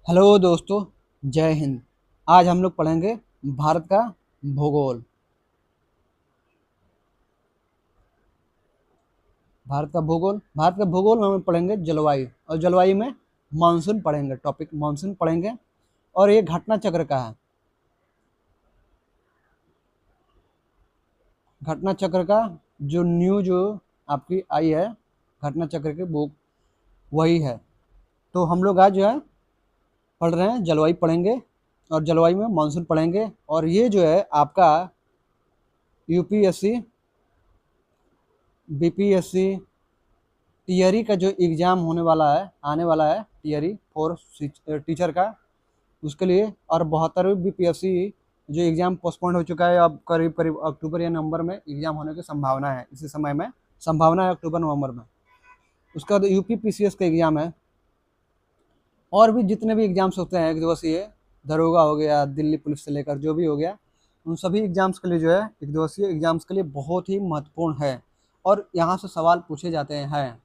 Hello दोस्तों, जय हिंद। आज हम लोग पढ़ेंगे भारत का भूगोल। भारत का भूगोल में हम पढ़ेंगे जलवायु, और जलवायु में मानसून पढ़ेंगे। टॉपिक मानसून पढ़ेंगे और ये घटना चक्र का है। घटना चक्र का जो जो आपकी आई है, घटना चक्र की बुक वही है। तो हम लोग आज जो है पढ़ रहे हैं, जलवायु पढ़ेंगे और जलवायु में मानसून पढ़ेंगे। और ये जो है आपका यूपीएससी, बीपीएससी, टीआरई का जो एग्ज़ाम होने वाला है, आने वाला है, टीआरई फॉर टीचर का, उसके लिए। और 72वीं बीपीएससी जो एग्ज़ाम पोस्टपोन हो चुका है, अब करीब करीब अक्टूबर या नवंबर में एग्ज़ाम होने की संभावना है। इसी समय में संभावना है अक्टूबर नवंबर में। उसका बाद यूपी पीसीएस का एग्ज़ाम है, और भी जितने भी एग्ज़ाम्स होते हैं एक दिवसीय, दरोगा हो गया, दिल्ली पुलिस से लेकर जो भी हो गया, उन सभी एग्ज़ाम्स के लिए जो है एक दिवसीय एग्ज़ाम्स के लिए बहुत ही महत्वपूर्ण है और यहाँ से सवाल पूछे जाते हैं।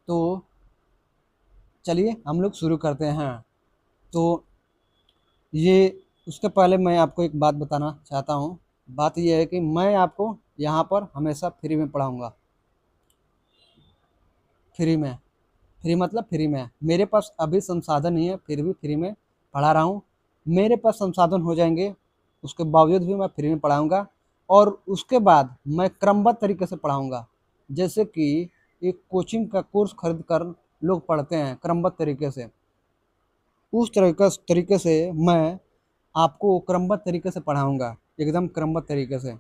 तो चलिए हम लोग शुरू करते हैं। तो ये उसके पहले मैं आपको एक बात बताना चाहता हूँ। बात ये है कि मैं आपको यहाँ पर हमेशा फ्री में पढ़ाऊँगा। फ्री में, फ्री मतलब फ्री में। मेरे पास अभी संसाधन नहीं है, फिर भी फ्री में पढ़ा रहा हूँ। मेरे पास संसाधन हो जाएंगे, उसके बावजूद भी मैं फ्री में पढ़ाऊँगा। और उसके बाद मैं क्रमबद्ध तरीके से पढ़ाऊँगा। जैसे कि एक कोचिंग का कोर्स खरीद कर लोग पढ़ते हैं क्रमबद्ध तरीके से, उस तरीके से मैं आपको क्रमबद्ध तरीके से पढ़ाऊँगा, एकदम क्रमबद्ध तरीके से।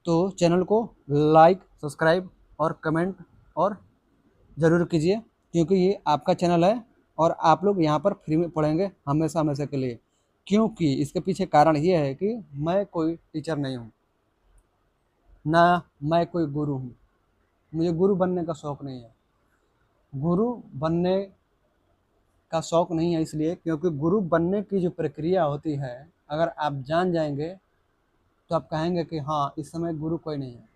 तो चैनल को लाइक, सब्सक्राइब और कमेंट और ज़रूर कीजिए, क्योंकि ये आपका चैनल है और आप लोग यहाँ पर फ्री में पढ़ेंगे हमेशा हमेशा के लिए। क्योंकि इसके पीछे कारण ये है कि मैं कोई टीचर नहीं हूँ, ना मैं कोई गुरु हूँ। मुझे गुरु बनने का शौक़ नहीं है। गुरु बनने का शौक़ नहीं है इसलिए क्योंकि गुरु बनने की जो प्रक्रिया होती है, अगर आप जान जाएंगे तो आप कहेंगे कि हाँ, इस समय गुरु कोई नहीं है।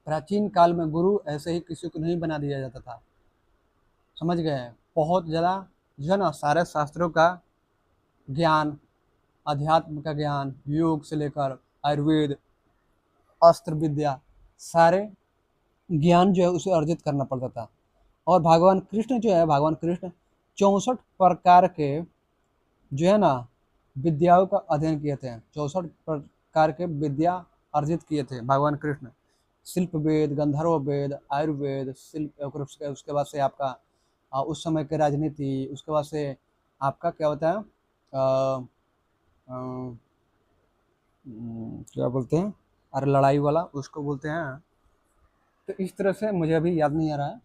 प्राचीन काल में गुरु ऐसे ही किसी को नहीं बना दिया जाता था, समझ गए। बहुत ज़्यादा जो है ना, सारे शास्त्रों का ज्ञान, अध्यात्म का ज्ञान, योग से लेकर आयुर्वेद, अस्त्र विद्या, सारे ज्ञान जो है उसे अर्जित करना पड़ता था। और भगवान कृष्ण जो है, भगवान कृष्ण 64 प्रकार के जो है ना विद्याओं का अध्ययन किए थे। 64 प्रकार के विद्या अर्जित किए थे भगवान कृष्ण। शिल्प वेद, गंधर्व वेद, आयुर्वेद, शिल्प, और उसके बाद से आपका उस समय के राजनीति, उसके बाद से आपका क्या होता है, क्या बोलते हैं, अरे लड़ाई वाला उसको बोलते हैं। तो इस तरह से मुझे अभी याद नहीं आ रहा है।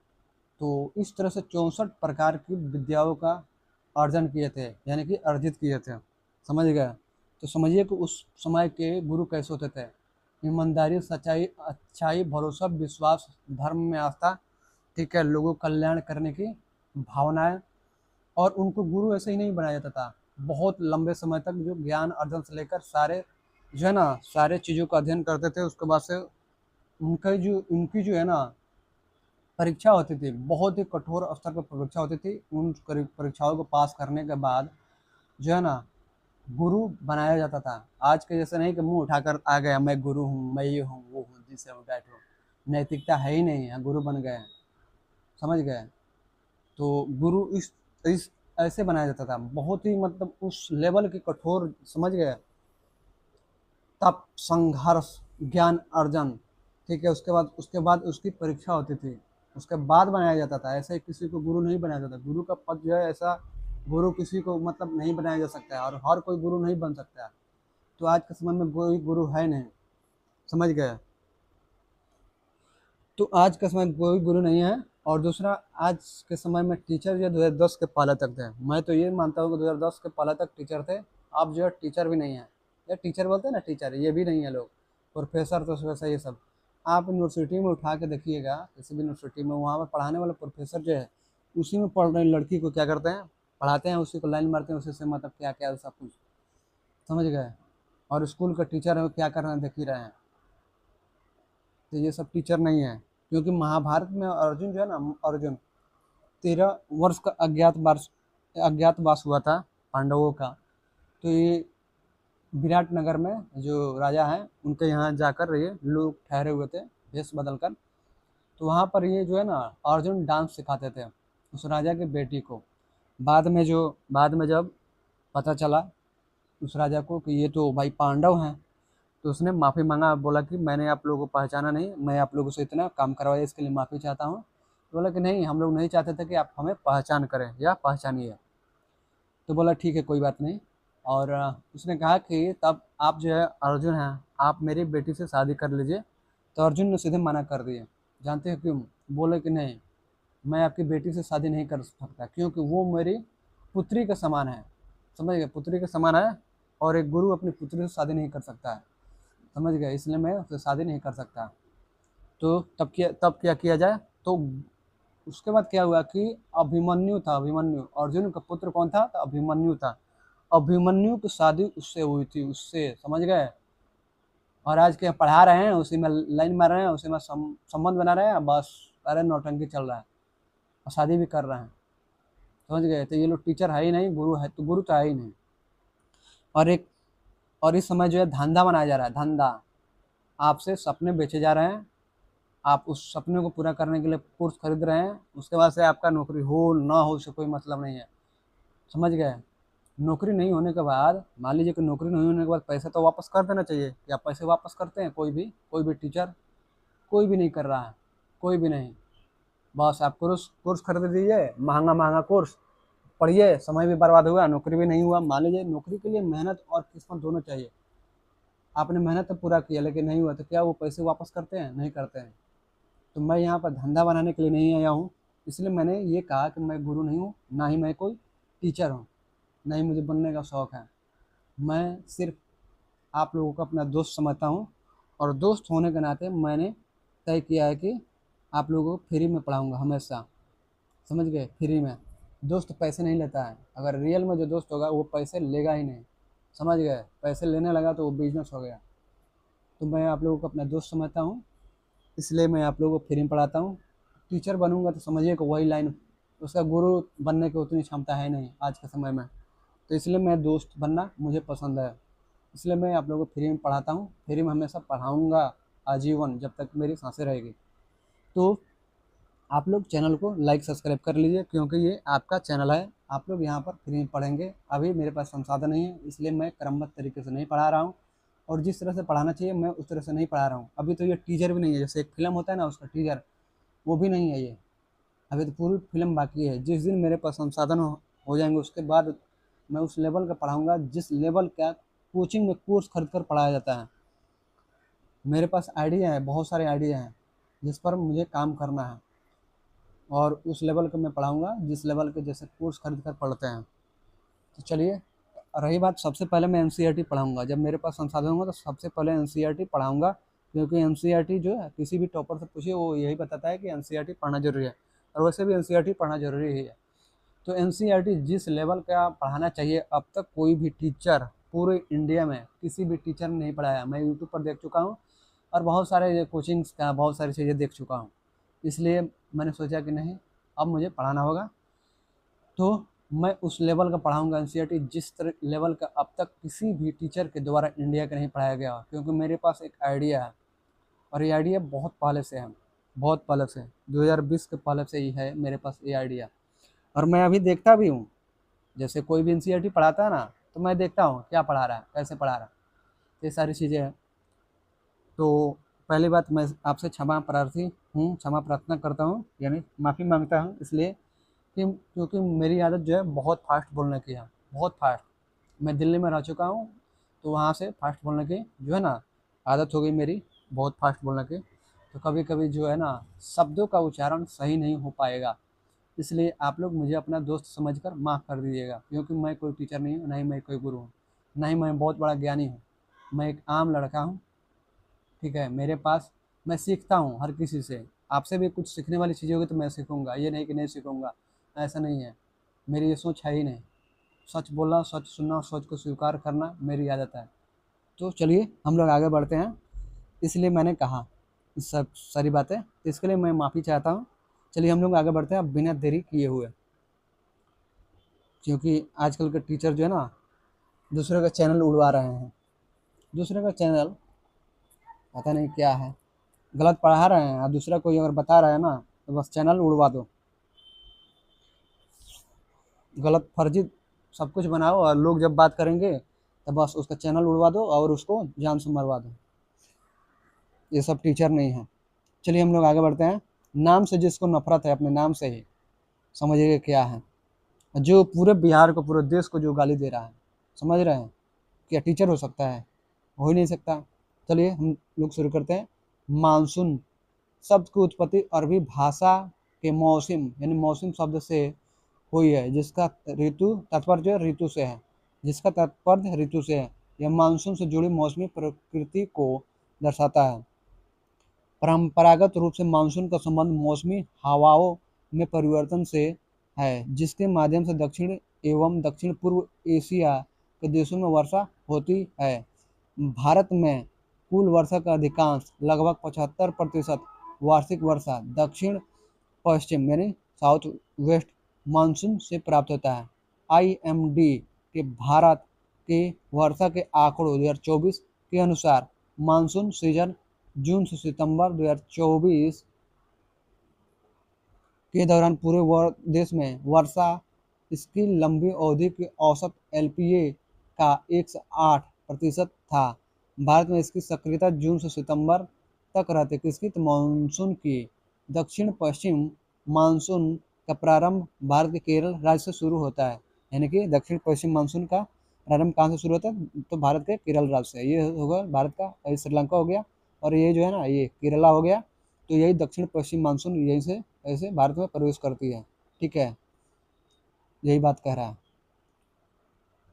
तो इस तरह से 64 प्रकार की विद्याओं का अर्जन किए थे, यानी कि अर्जित किए थे, समझ गए। तो समझिए कि उस समय के गुरु कैसे होते थे। ईमानदारी, सच्चाई, अच्छाई, भरोसा, विश्वास, धर्म में आस्था, ठीक है, लोगों का कल्याण करने की भावनाएं। और उनको गुरु ऐसे ही नहीं बनाया जाता था। बहुत लंबे समय तक जो ज्ञान अर्जन से लेकर सारे जो है ना, सारे चीज़ों का अध्ययन करते थे। उसके बाद से उनकी जो है ना परीक्षा होती थी, बहुत ही कठोर स्तर पर परीक्षा होती थी। उन परीक्षाओं को पास करने के बाद जो है ना गुरु बनाया जाता था। आज के जैसे नहीं कि मुंह उठाकर आ गया, मैं गुरु हूँ, मैं ये हूँ, वो हूँ, जिससे मैं बैठो। नैतिकता है ही नहीं है, गुरु बन गए, समझ गए। तो गुरु इस ऐसे बनाया जाता था, बहुत ही मतलब उस लेवल की कठोर, समझ गए, तप, संघर्ष, ज्ञान अर्जन, ठीक है। उसके बाद उसकी परीक्षा होती थी, उसके बाद बनाया जाता था। ऐसे किसी को गुरु नहीं बनाया जाता। गुरु का पद जो है ऐसा, गुरु किसी को मतलब नहीं बनाया जा सकता है, और हर कोई गुरु नहीं बन सकता है। तो आज के समय में कोई गुरु है नहीं, समझ गए। तो आज के समय में कोई गुरु नहीं है। और दूसरा, आज के समय में टीचर जो 2010 के पहले तक थे। मैं तो ये मानता हूँ कि 2010 के पहले तक टीचर थे। अब जो है टीचर भी नहीं है। ये टीचर बोलते हैं ना, टीचर ये भी नहीं है लोग। प्रोफेसर तो वैसा ये सब आप यूनिवर्सिटी में उठा के देखिएगा, किसी भी यूनिवर्सिटी में, वहाँ पर पढ़ाने वाले प्रोफेसर जो है उसी में पढ़ रहे लड़की को क्या करते हैं, पढ़ाते हैं, उसी को लाइन मारते हैं, उसी से मतलब क्या क्या सब कुछ, समझ गए। और स्कूल का टीचर है वो क्या कर रहे हैं देख ही रहे हैं। तो ये सब टीचर नहीं है। क्योंकि महाभारत में अर्जुन जो है ना, अर्जुन 13 वर्ष का अज्ञातवास अज्ञातवास हुआ था पांडवों का। तो ये विराटनगर में जो राजा हैं उनके यहाँ जाकर ये लोग ठहरे हुए थे भेष बदल कर। तो वहाँ पर ये जो है ना अर्जुन डांस सिखाते थे उस राजा की बेटी को। बाद में जब पता चला उस राजा को कि ये तो भाई पांडव हैं, तो उसने माफ़ी मांगा, बोला कि मैंने आप लोगों को पहचाना नहीं, मैं आप लोगों से इतना काम करवाया इसके लिए माफ़ी चाहता हूँ। तो बोला कि नहीं, हम लोग नहीं चाहते थे कि आप हमें पहचान करें या पहचानिए। तो बोला ठीक है, कोई बात नहीं। और उसने कहा कि तब आप जो है अर्जुन हैं, आप मेरी बेटी से शादी कर लीजिए। तो अर्जुन ने सीधे मना कर दिया। जानते हैं क्यों? बोले कि नहीं, मैं आपकी बेटी से शादी नहीं कर सकता, क्योंकि वो मेरी पुत्री के समान है। समझ गए? पुत्री के समान है, और एक गुरु अपनी पुत्री से शादी नहीं कर सकता है। समझ गए? इसलिए मैं उससे शादी नहीं कर सकता। तो तब क्या किया जाए? तो उसके बाद क्या हुआ कि अभिमन्यु था, अभिमन्यु अर्जुन का पुत्र कौन था? तो अभिमन्यु था। अभिमन्यु की शादी उससे हुई थी, उससे। समझ गए? और आज के पढ़ा रहे हैं, उसी में लाइन मार रहे हैं, उसी में संबंध बना रहे हैं, बस अरे नौटंकी चल रहा है और शादी भी कर रहे हैं। समझ गए? तो ये लोग टीचर है ही नहीं, गुरु है तो गुरु तो है ही नहीं। और एक और इस समय जो है धंधा बनाया जा रहा है, धंधा। आपसे सपने बेचे जा रहे हैं, आप उस सपने को पूरा करने के लिए कोर्स खरीद रहे हैं, उसके बाद से आपका नौकरी हो ना हो उससे कोई मतलब नहीं है। समझ गए? नौकरी नहीं होने के बाद, मान लीजिए कि नौकरी नहीं होने के बाद पैसे तो वापस कर देना चाहिए। क्या पैसे वापस करते हैं? कोई भी टीचर कोई भी नहीं कर रहा है, कोई भी नहीं। बस आप कोर्स कोर्स खरीद दीजिए, महंगा महंगा कोर्स पढ़िए, समय भी बर्बाद हुआ, नौकरी भी नहीं हुआ। मान लीजिए नौकरी के लिए मेहनत और किस्मत दोनों चाहिए। आपने मेहनत तो पूरा किया लेकिन नहीं हुआ, तो क्या वो पैसे वापस करते हैं? नहीं करते हैं। तो मैं यहाँ पर धंधा बनाने के लिए नहीं आया हूँ। इसलिए मैंने ये कहा कि मैं गुरु नहीं हूँ, ना ही मैं कोई टीचर हूँ, ना ही मुझे बनने का शौक़ है। मैं सिर्फ आप लोगों को अपना दोस्त समझता हूँ, और दोस्त होने के नाते मैंने तय किया है कि आप लोगों को फ्री में पढ़ाऊँगा हमेशा। समझ गए? फ्री में। दोस्त पैसे नहीं लेता है, अगर रियल में जो दोस्त होगा वो पैसे लेगा ही नहीं। समझ गए? पैसे लेने लगा तो वो बिजनेस हो गया। तो मैं आप लोगों को अपना दोस्त समझता हूँ, इसलिए मैं आप लोगों को फ्री में पढ़ाता हूँ। टीचर बनूंगा तो समझिए कि वही लाइन, उसका गुरु बनने की उतनी क्षमता है नहीं आज के समय में। तो इसलिए मैं दोस्त बनना मुझे पसंद है, इसलिए मैं आप लोगों को फ्री में पढ़ाता हूँ, फ्री में हमेशा पढ़ाऊँगा आजीवन, जब तक मेरी सांसें रहेगी। तो आप लोग चैनल को लाइक सब्सक्राइब कर लीजिए, क्योंकि ये आपका चैनल है। आप लोग यहाँ पर फ्री में पढ़ेंगे। अभी मेरे पास संसाधन नहीं है, इसलिए मैं क्रमबद्ध तरीके से नहीं पढ़ा रहा हूँ, और जिस तरह से पढ़ाना चाहिए मैं उस तरह से नहीं पढ़ा रहा हूँ। अभी तो ये टीजर भी नहीं है, जैसे एक फिल्म होता है ना उसका टीजर, वो भी नहीं है ये। अभी तो पूरी फिल्म बाकी है। जिस दिन मेरे पास संसाधन हो जाएंगे उसके बाद मैं उस लेवल का पढ़ाऊँगा जिस लेवल का कोचिंग में कोर्स खरीद कर पढ़ाया जाता है। मेरे पास आइडिया है, बहुत सारे आइडिया हैं जिस पर मुझे काम करना है, और उस लेवल का मैं पढ़ाऊँगा जिस लेवल के जैसे कोर्स खरीद कर पढ़ते हैं। तो चलिए, रही बात, सबसे पहले मैं एनसीईआरटी पढ़ाऊँगा। जब मेरे पास संसाधन होगा तो सबसे पहले एनसीईआरटी पढ़ाऊँगा, क्योंकि एनसीईआरटी जो है किसी भी टॉपर से पूछिए वो यही बताता है कि एनसीईआरटी पढ़ना ज़रूरी है, और वैसे भी एनसीईआरटी पढ़ना ज़रूरी ही है। तो एनसीईआरटी जिस लेवल का पढ़ाना चाहिए, अब तक कोई भी टीचर पूरे इंडिया में किसी भी टीचर ने नहीं पढ़ाया। मैं यूट्यूब पर देख चुका हूँ, और बहुत सारे कोचिंग्स का बहुत सारी चीज़ें देख चुका हूँ। इसलिए मैंने सोचा कि नहीं, अब मुझे पढ़ाना होगा, तो मैं उस लेवल का पढ़ाऊँगा एनसीईआरटी जिस तरह लेवल का अब तक किसी भी टीचर के द्वारा इंडिया का नहीं पढ़ाया गया। क्योंकि मेरे पास एक आइडिया है, और ये आइडिया बहुत पहले से है, बहुत पहले से, 2020 के पहले से ही है मेरे पास ये आइडिया। और मैं अभी देखता भी हूँ, जैसे कोई भी एनसीईआरटी पढ़ाता है ना, तो मैं देखता हूँ क्या पढ़ा रहा है, कैसे पढ़ा रहा है, ये सारी चीज़ें हैं। तो पहली बात, मैं आपसे क्षमा प्रार्थी हूँ, क्षमा प्रार्थना करता हूँ, यानी माफ़ी मांगता हूँ, इसलिए कि क्योंकि मेरी आदत जो है बहुत फास्ट बोलने की है, बहुत फास्ट। मैं दिल्ली में रह चुका हूँ, तो वहाँ से फास्ट बोलने की जो है ना आदत हो गई मेरी, बहुत फास्ट बोलने की। तो कभी कभी जो है ना शब्दों का उच्चारण सही नहीं हो पाएगा, इसलिए आप लोग मुझे अपना दोस्त समझकर माफ़ कर दीजिएगा, क्योंकि मैं कोई टीचर नहीं हूँ, ना ही मैं कोई गुरु हूँ, ना ही मैं बहुत बड़ा ज्ञानी हूँ। मैं एक आम लड़का हूँ, ठीक है? मेरे पास, मैं सीखता हूँ हर किसी से। आपसे भी कुछ सीखने वाली चीज़ें होगी तो मैं सीखूँगा, ये नहीं कि नहीं सीखूँगा, ऐसा नहीं है। मेरी ये सोच है ही नहीं। सच बोलना, सच सुनना, सच को स्वीकार करना मेरी आदत है। तो चलिए हम लोग आगे बढ़ते हैं, इसलिए मैंने कहा इस सब सारी बातें, तो इसके लिए मैं माफ़ी चाहता हूँ। चलिए हम लोग आगे बढ़ते हैं अब बिना देरी किए हुए। क्योंकि आजकल के टीचर जो है ना दूसरे का चैनल उड़वा रहे हैं। दूसरे का चैनल पता नहीं क्या है, गलत पढ़ा रहे हैं और दूसरा कोई अगर बता रहा है ना तो बस चैनल उड़वा दो। गलत फर्जी सब कुछ बनाओ और लोग जब बात करेंगे तो बस उसका चैनल उड़वा दो और उसको जान से मरवा दो। ये सब टीचर नहीं है। चलिए हम लोग आगे बढ़ते हैं। नाम से जिसको नफरत है अपने नाम से ही समझिए क्या है। जो पूरे बिहार को पूरे देश को जो गाली दे रहा है, समझ रहे हैं? क्या टीचर हो सकता है? हो ही नहीं सकता। चलिए हम लोग शुरू करते हैं। मानसून शब्द की उत्पत्ति अरबी भाषा के मौसम यानी मौसम शब्द से हुई है, जिसका ऋतु तात्पर्य जो है ऋतु से है, जिसका तात्पर्य ऋतु से है। यह मानसून से जुड़ी मौसमी प्रकृति को दर्शाता है। परंपरागत रूप से मानसून का संबंध मौसमी हवाओं में परिवर्तन से है, जिसके माध्यम से दक्षिण एवं दक्षिण पूर्व एशिया के देशों में वर्षा होती है। भारत में कुल वर्षा का अधिकांश लगभग 75% वार्षिक वर्षा दक्षिण पश्चिम यानी साउथ वेस्ट मानसून से प्राप्त होता है। IMD के भारत के वर्षा के आंकड़ों 2024 के अनुसार मानसून सीजन जून से सितंबर 2024 के दौरान पूरे देश में वर्षा इसकी लंबी अवधि की औसत LPA का 108% था। भारत में इसकी सक्रियता जून से सितंबर तक रहती किसकी तो मानसून की। दक्षिण पश्चिम मानसून का प्रारंभ भारत के केरल राज्य से शुरू होता है। यानी कि दक्षिण पश्चिम मानसून का प्रारंभ कहाँ से शुरू होता है तो भारत के केरल राज्य से। ये होगा भारत का, श्रीलंका हो गया और ये जो है ना ये केरला हो गया। तो यही दक्षिण पश्चिम मानसून यहीं से ऐसे भारत में प्रवेश करती है। ठीक है, यही बात कह रहा है।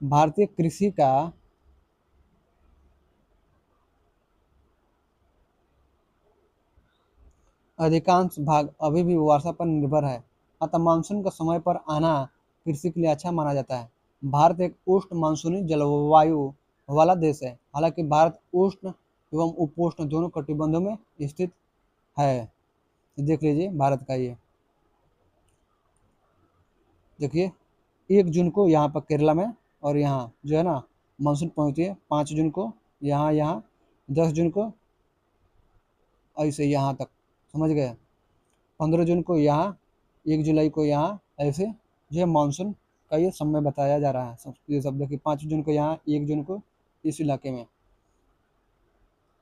भारतीय कृषि का अधिकांश भाग अभी भी वर्षा पर निर्भर है, अतः मानसून का समय पर आना कृषि के लिए अच्छा माना जाता है। भारत एक उष्ण मानसूनी जलवायु वाला देश है। हालांकि भारत उष्ण एवं उपोष्ण दोनों कटिबंधों में स्थित है। देख लीजिए भारत का ये देखिए 1 जून को यहाँ पर केरला में और यहाँ जो है ना मानसून पहुँचती है 5 जून को यहाँ यहाँ 10 जून को ऐसे यहाँ तक, समझ गए? 15 जून को यहाँ, 1 जुलाई को यहाँ, ऐसे जो है मानसून का ये समय बताया जा रहा है। ये सब देखिए 5 जून को यहाँ, 1 जून को इस इलाके में।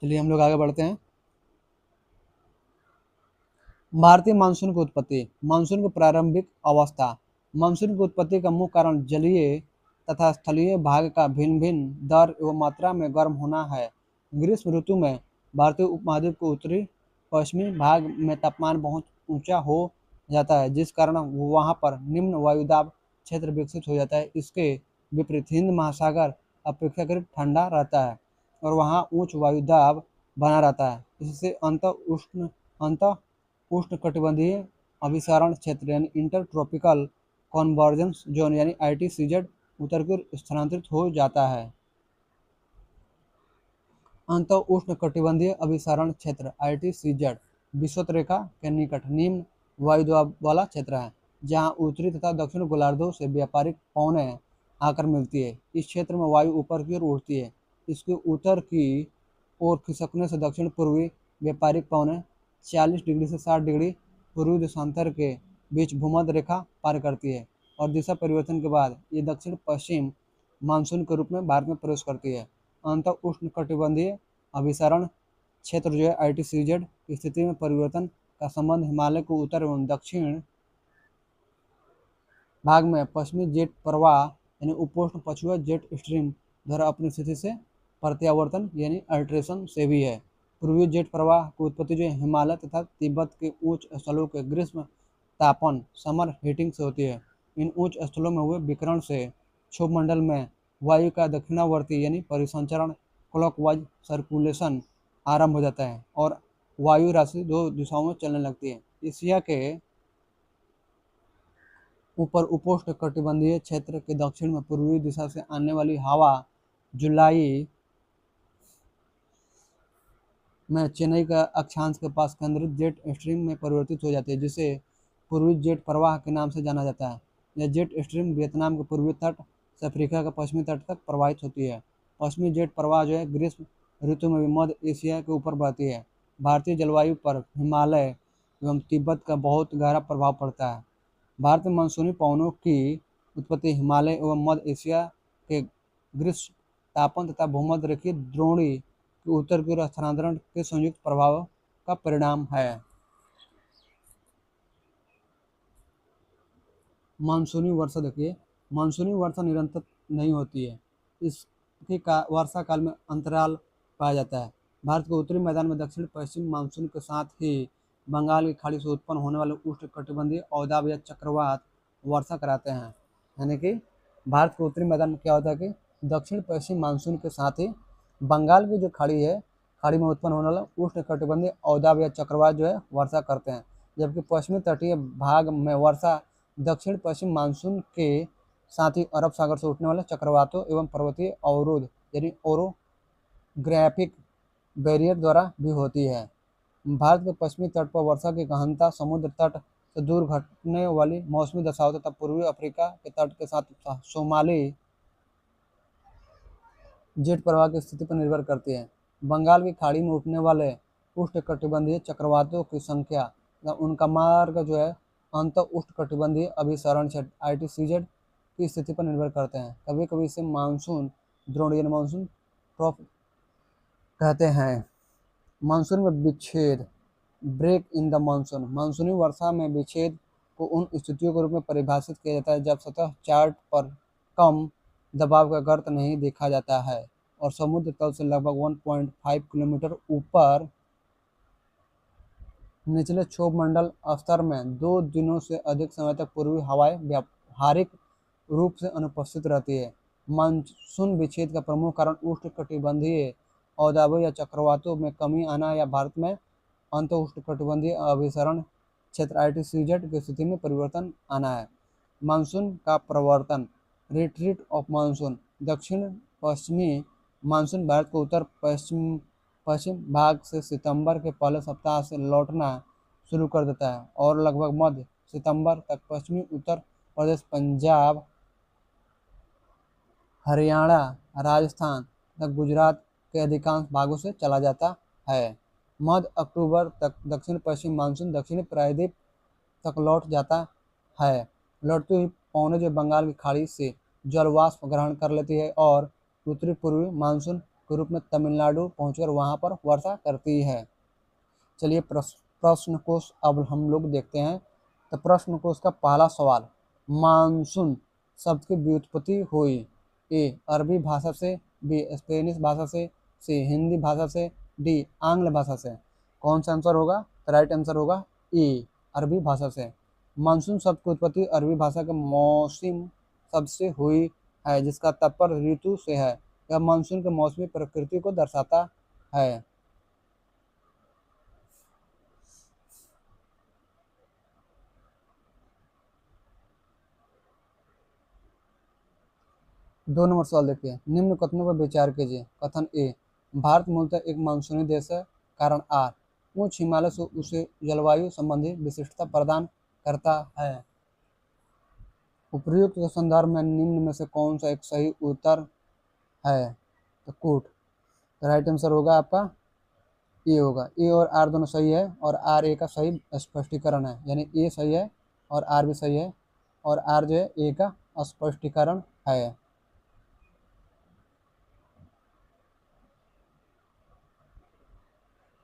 चलिए हम लोग आगे बढ़ते हैं। भारतीय मानसून की उत्पत्ति। मानसून की प्रारंभिक अवस्था। मानसून की उत्पत्ति का मुख्य कारण जलीय तथा स्थलीय भाग का भिन्न भिन्न दर एवं मात्रा में गर्म होना है। ग्रीष्म ऋतु में भारतीय उपमहाद्वीप के उत्तरी पश्चिमी भाग में तापमान बहुत ऊंचा हो जाता है, जिस कारण वहां पर निम्न वायुदाब क्षेत्र विकसित हो जाता है। इसके विपरीत हिंद महासागर अपेक्षाकृत ठंडा रहता है और वहाँ उच्च वायुदाब बना रहता है। इससे अंत उष्णकटिबंधीय अभिसरण क्षेत्र यानी इंटर ट्रॉपिकल कन्वर्जेंस जोन यानी ITCZ उत्तर की ओर स्थानांतरित हो जाता है। अंत उष्णकटिबंधीय अभिसरण क्षेत्र ITCZ विषुवत रेखा के निकट निम्न वायुदाब वाला क्षेत्र है, जहां उत्तरी तथा दक्षिण गोलार्धों से व्यापारिक पवनें आकर मिलती है। इस क्षेत्र में वायु ऊपर की ओर उड़ती है। इसके उत्तर की ओर खिसकने से दक्षिण पूर्वी व्यापारिक पवनें 40 डिग्री से 60 डिग्री पूर्वी देशांतर के बीच भूमध्य रेखा पार करती है और दिशा परिवर्तन के बाद ये दक्षिण पश्चिम मानसून के रूप में भारत में प्रवेश करती है। अंत उष्णकटिबंधीय अभिसरण क्षेत्र जो है ITCZ की स्थिति में परिवर्तन का संबंध हिमालय को उत्तर एवं दक्षिण भाग में पश्चिमी जेट प्रवाह यानी उपोष्ण पछुआ जेट स्ट्रीम द्वारा अपनी स्थिति से प्रत्यावर्तन यानी अल्ट्रेशन से भी है। पूर्वी जेट प्रवाह की उत्पत्ति जो है हिमालय तथा तिब्बत के उच्च स्थलों के ग्रीष्म तापन समर हीटिंग से होती है। इन उच्च स्थलों में हुए विकिरण से क्षोभमंडल में वायु का दक्षिणावर्ती यानी परिसंचरण क्लॉकवाइज सर्कुलेशन आरंभ हो जाता है और वायु राशि 2 दिशाओं में चलने लगती है। एशिया के ऊपर उपोष्ण कटिबंधीय क्षेत्र के दक्षिण में पूर्वी दिशा से आने वाली हवा जुलाई में चेन्नई का अक्षांश के पास केंद्रित जेट स्ट्रीम में परिवर्तित हो जाती है, जिसे पूर्वी जेट प्रवाह के नाम से जाना जाता है। यह जेट स्ट्रीम वियतनाम के पूर्वी तट से अफ्रीका के पश्चिमी तट तक प्रवाहित होती है। पश्चिमी जेट प्रवाह जो है ग्रीष्म ऋतु में भी मध्य एशिया के ऊपर बहती है। भारतीय जलवायु पर हिमालय एवं तिब्बत का बहुत गहरा प्रभाव पड़ता है। भारत में मानसूनी पवनों की उत्पत्ति हिमालय एवं मध्य एशिया के ग्रीष्म तापन तथा भूमध्य रेखीय द्रोणी के उत्तर की ओर स्थानांतरण के संयुक्त प्रभाव का परिणाम है। मानसूनी वर्षा देखिए, मानसूनी वर्षा निरंतर नहीं होती है। इसकी वर्षा काल में अंतराल पाया जाता है। भारत के उत्तरी मैदान में दक्षिण पश्चिम मानसून के साथ ही बंगाल की खाड़ी से उत्पन्न होने वाले उष्णकटिबंधीय अवदाब या चक्रवात वर्षा कराते हैं। यानी कि भारत के उत्तरी मैदान में क्या होता है कि दक्षिण पश्चिम मानसून के साथ ही बंगाल की जो खाड़ी है, खाड़ी में उत्पन्न होने वाला उष्णकटिबंधीय अवदाब या चक्रवात जो है वर्षा करते हैं। जबकि पश्चिमी तटीय भाग में वर्षा दक्षिण पश्चिम मानसून के साथ ही अरब सागर से उठने वाले चक्रवातों एवं पर्वतीय अवरोध यानी ओरोग्राफिक बैरियर द्वारा भी होती है। भारत के पश्चिमी तट पर वर्षा की गहनता समुद्र तट से दूर घटने वाली मौसमी दशाओं तथा पूर्वी अफ्रीका के तट के साथ सोमाली जेट प्रवाह की स्थिति पर निर्भर करती है। बंगाल की खाड़ी में उठने वाले उष्णकटिबंधीय चक्रवातों की संख्या या उनका मार्ग जो है अंत उष्णकटिबंधीय अभिसरण क्षेत्र ITCZ की स्थिति पर निर्भर करते हैं। कभी कभी इसे मानसून द्रोणी यानी मानसून ट्रॉफ कहते हैं। मानसून में विच्छेद, ब्रेक इन द मानसून, मानसूनी वर्षा में विच्छेद को उन स्थितियों के रूप में परिभाषित किया जाता है जब सतह चार्ट पर कम दबाव का गर्त नहीं देखा जाता है और समुद्र तल से लगभग 1.5 किलोमीटर ऊपर निचले क्षोभ मंडल स्तर में 2 दिनों से अधिक समय तक पूर्वी हवाएं व्यावहारिक रूप से अनुपस्थित रहती है। मानसून विच्छेद का प्रमुख कारण उष्णकटिबंधीय अवदाबों या चक्रवातों में कमी आना या भारत में अंत उष्णकटिबंधीय अभिसरण क्षेत्र ITCZ की स्थिति में परिवर्तन आना है। मानसून का प्रवर्तन, रिट्रीट ऑफ मानसून, दक्षिण पश्चिमी मानसून भारत के उत्तर पश्चिम भाग से सितंबर के पहले सप्ताह से लौटना शुरू कर देता है और लगभग मध्य सितंबर तक पश्चिमी उत्तर प्रदेश, पंजाब, हरियाणा, राजस्थान तथा गुजरात के अधिकांश भागों से चला जाता है। मध्य अक्टूबर तक दक्षिण पश्चिम मानसून दक्षिणी प्रायद्वीप तक लौट जाता है। लौटती हुई पवनें जो बंगाल की खाड़ी से जलवाष्प ग्रहण कर लेती है और उत्तरी पूर्वी मानसून के रूप में तमिलनाडु पहुंचकर वहां पर वर्षा करती है। चलिए प्रश्न कोश अब हम लोग देखते हैं। तो प्रश्न कोश का पहला सवाल, मानसून शब्द की व्युत्पत्ति हुई। ए अरबी भाषा से, बी स्पेनिश भाषा से, सी हिंदी भाषा से, डी आंग्ल भाषा से। कौन सा आंसर होगा? तो राइट आंसर होगा ए अरबी भाषा से। मानसून शब्द की उत्पत्ति अरबी भाषा के मौसम शब्द से हुई है जिसका तात्पर्य ऋतु से है। यह मानसून के मौसमी प्रकृति को दर्शाता है। दो नंबर सवाल देखिए, निम्न कथनों पर विचार कीजिए। कथन ए, भारत मूलतः एक मानसूनी देश है। कारण आर, उच्च हिमालय से उसे जलवायु संबंधी विशिष्टता प्रदान करता है। उपर्युक्त के संदर्भ में निम्न में से कौन सा एक सही उत्तर है? तो कूट। तो राइट आंसर होगा आपका ए होगा। ए और आर दोनों सही है और आर ए का सही स्पष्टीकरण है, यानी ए सही है और आर भी सही है और आर जो है ए का स्पष्टीकरण है।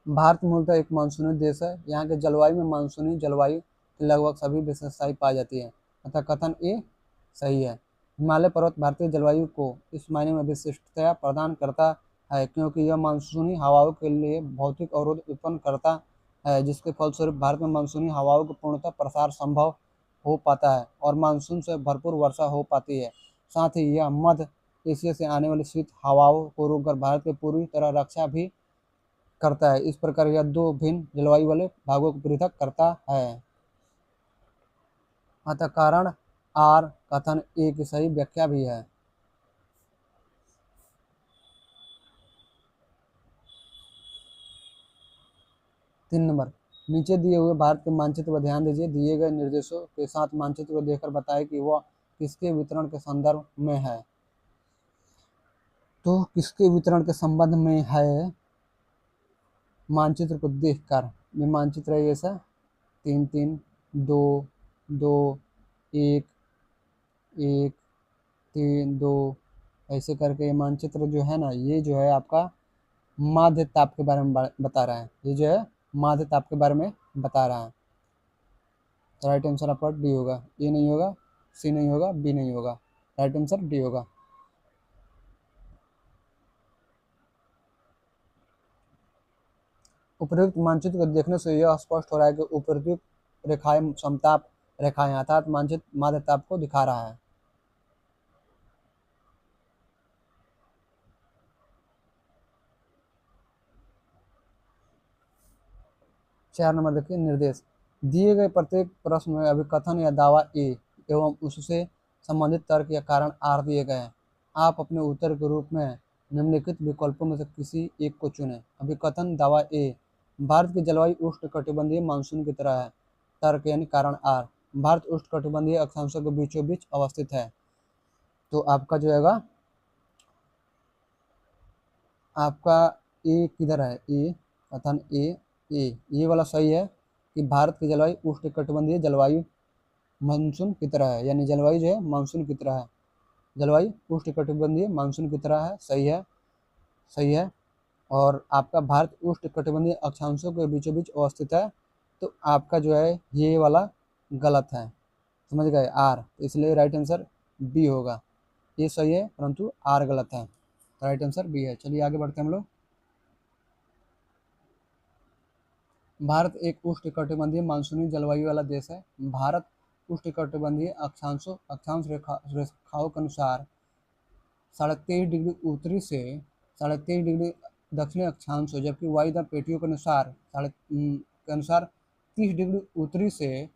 भारत मूलतः एक मानसूनी देश है। यहाँ के जलवायु में मानसूनी जलवायु की लगभग सभी विशेषताएं पाई जाती है, अतः कथन ए सही है। हिमालय पर्वत भारतीय जलवायु को इस मायने में विशिष्टता प्रदान करता है क्योंकि यह मानसूनी हवाओं के लिए भौतिक अवरोध उत्पन्न करता है, जिसके फलस्वरूप भारत में मानसूनी हवाओं का पूर्णतः प्रसार संभव हो पाता है और मानसून से भरपूर वर्षा हो पाती है। साथ ही यह मध्य एशिया से आने वाली शीत हवाओं को रोककर भारत की पूरी तरह रक्षा भी करता है। इस प्रकार यह दो भिन्न जलवायु वाले भागों को पृथक करता है। अतः कारण आर कथन ए की सही व्याख्या भी है। 3 नंबर, नीचे दिए हुए भारत के मानचित्र पर ध्यान दीजिए। दिए गए निर्देशों के साथ मानचित्र को देखकर बताएं कि वह किसके वितरण के संदर्भ में है। तो किसके वितरण के संबंध में है मानचित्र को देखकर। ये मानचित्र है ऐसा 3 3 2 2 1 1 3 2 ऐसे करके ये मानचित्र जो है ना, ये जो है आपका माध्य ताप के बारे में बता रहा है। ये जो है माध्य ताप के बारे में बता रहा है। तो राइट आंसर आपका डी होगा। ए नहीं होगा, सी नहीं होगा, बी नहीं होगा, राइट आंसर डी होगा। उपर्युक्त मानचित्र को देखने से यह स्पष्ट हो रहा है कि उपर्युक्त रेखाएं समताप रेखाएं अर्थात मानचित्र माध्य ताप को दिखा रहा है। 4 नंबर देखिए निर्देश। दिए गए प्रत्येक प्रश्न में अभिकथन या दावा ए एवं उससे संबंधित तर्क या कारण आर दिए गए हैं। आप अपने उत्तर के रूप में निम्नलिखित विकल्पों में से किसी एक को चुनें। अभिकथन दावा ए, भारत की जलवायु उष्णकटिबंधीय मानसून की तरह है। तर्क यानी कारण आर, भारत उष्णकटिबंधीय अक्षांशों के बीचों बीच अवस्थित है। तो आपका जो है आपका ए किधर है, ए कथन ए वाला सही है कि भारत की जलवायु उष्णकटिबंधीय जलवायु मानसून की तरह है, यानी जलवायु जो है मानसून की तरह है। जलवायु उष्णकटिबंधीय मानसून की तरह है, सही है, सही है। और आपका भारत उष्णकटिबंधीय अक्षांशों के बीचों बीच अवस्थित है, तो आपका जो है ये वाला गलत है, समझ गए, आर। इसलिए राइट आंसर बी होगा। ये सही है परंतु आर गलत है, तो राइट आंसर बी है। चलिए आगे बढ़ते हैं हम लोग। भारत एक उष्णकटिबंधीय मानसूनी जलवायु वाला देश है। भारत उष्णकटिबंधीय अक्षांश रेखाओं के अनुसार 23.5 डिग्री उत्तरी से 23.5 डिग्री दक्षिणी अक्षांश, जबकि वायुदाब पेटियों के अनुसार 30 डिग्री उत्तरी से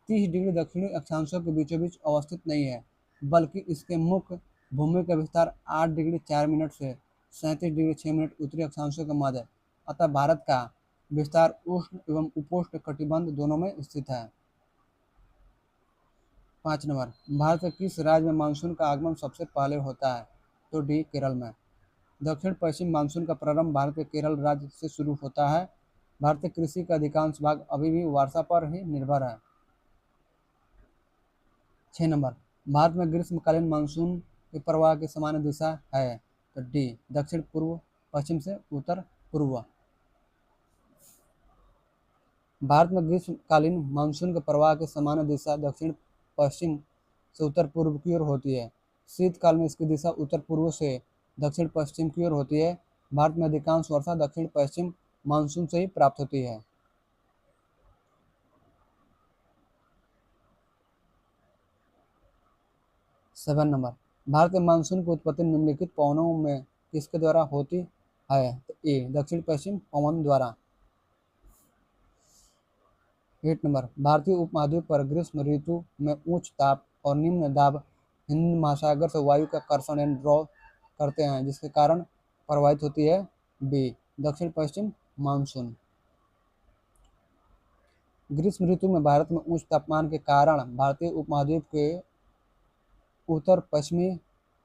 30 डिग्री दक्षिणी अक्षांशों के बीचों बीच अवस्थित नहीं है, बल्कि इसके मुख्य भूमि का विस्तार 8 डिग्री 4 मिनट से 37 डिग्री 6 मिनट उत्तरी अक्षांशों के मध्य है। अतः भारत का विस्तार उष्ण एवं उपोष्ण कटिबंध दोनों में स्थित है। 5 नंबर, भारत के किस राज्य में मानसून का आगमन सबसे पहले होता है। तो डी केरल में। दक्षिण पश्चिम मानसून का प्रारंभ भारत के केरल राज्य से शुरू होता है। भारतीय कृषि का अधिकांश भाग अभी भी वर्षा पर ही निर्भर है। 6 नंबर, भारत में ग्रीष्मकालीन मानसून के प्रवाह की सामान्य दिशा है। तो डी दक्षिण पूर्व पश्चिम से उत्तर पूर्व। भारत में ग्रीष्मकालीन मानसून के प्रवाह की सामान्य दिशा दक्षिण पश्चिम से उत्तर पूर्व की ओर होती है। शीतकाल में इसकी दिशा उत्तर पूर्व से दक्षिण पश्चिम की ओर होती है। भारत में अधिकांश वर्षा दक्षिण पश्चिम मानसून से ही प्राप्त होती है। सेवन नंबर, भारत में मानसून की उत्पत्ति निम्नलिखित पवनों में किसके द्वारा होती है। तो ए दक्षिण पश्चिम पवन द्वारा। 8 नंबर, भारतीय उपमहाद्वीप पर ग्रीष्म ऋतु में उच्च ताप और निम्न दाब हिंद महासागर से वायु का कर्षण एंड ड्रॉ करते हैं, जिसके कारण प्रभावित होती है बी दक्षिण पश्चिम मानसून। ग्रीष्म ऋतु में भारत में उच्च तापमान के कारण भारतीय उपमहाद्वीप के उत्तर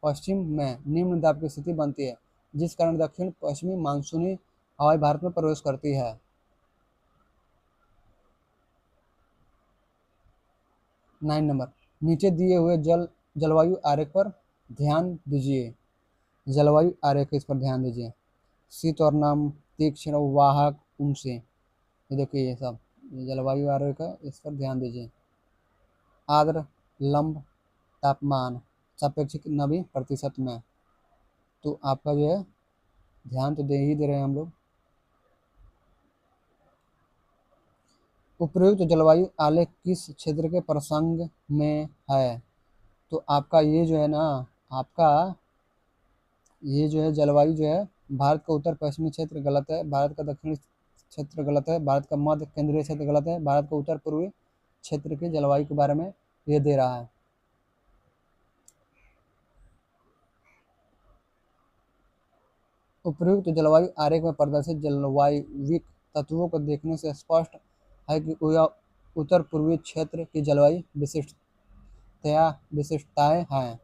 पश्चिम में निम्न दाब की स्थिति बनती है, जिस कारण दक्षिण पश्चिमी मानसूनी हवाएं भारत में प्रवेश करती है। 9 नंबर, नीचे दिए हुए जलवायु आरेख पर ध्यान दीजिए। जलवायु आरेख इस पर ध्यान दीजिए। शीतोष्ण, तीक्ष्ण, वाहक, उमसे, ये देखिए ये सब जलवायु आरेख है, इस पर ध्यान दीजिए। आर्द्र, लंब, तापमान, सापेक्षिक नमी प्रतिशत में। तो आपका जो है ध्यान तो दे ही दे रहे हैं हम लोग। उपर्युक्त जलवायु आलेख किस क्षेत्र के प्रसंग में है। तो आपका ये जो है ना, आपका ये जो है जलवायु जो है भारत का उत्तर पश्चिमी क्षेत्र गलत है, भारत का दक्षिणी क्षेत्र गलत है, भारत का मध्य केंद्रीय क्षेत्र गलत है, भारत का उत्तर पूर्वी क्षेत्र की जलवायु के बारे में ये दे रहा है। उपर्युक्त जलवायु आरेख में प्रदर्शित जलवायविक तत्वों को देखने से स्पष्ट है कि यह उत्तर पूर्वी क्षेत्र की जलवायु विशिष्टताएं हैं।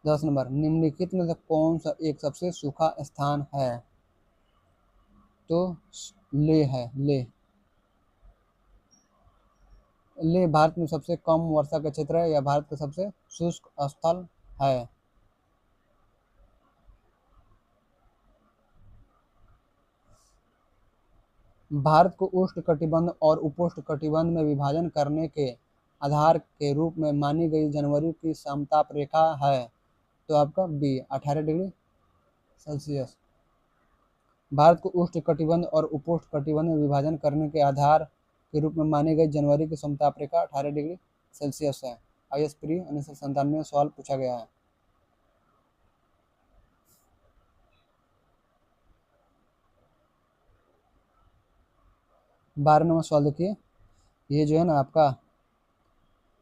10 नंबर, निम्नलिखित में से कौन सा एक सबसे सूखा स्थान है? तो लेह है। लेह लेह भारत में सबसे कम वर्षा का क्षेत्र है, यह भारत का सबसे शुष्क स्थल है। भारत को उष्णकटिबंध और उपोष्णकटिबंध में विभाजन करने के आधार के रूप में मानी गई जनवरी की समताप रेखा है। तो आपका बी 18 डिग्री सेल्सियस। भारत को उष्णकटिबंध और उपोष्णकटिबंध में विभाजन करने के आधार के रूप में मानी गई जनवरी की समताप रेखा 18 डिग्री सेल्सियस है। IS प्री 1997 में सवाल पूछा गया है। 12 नंबर सवाल देखिए, ये जो है ना आपका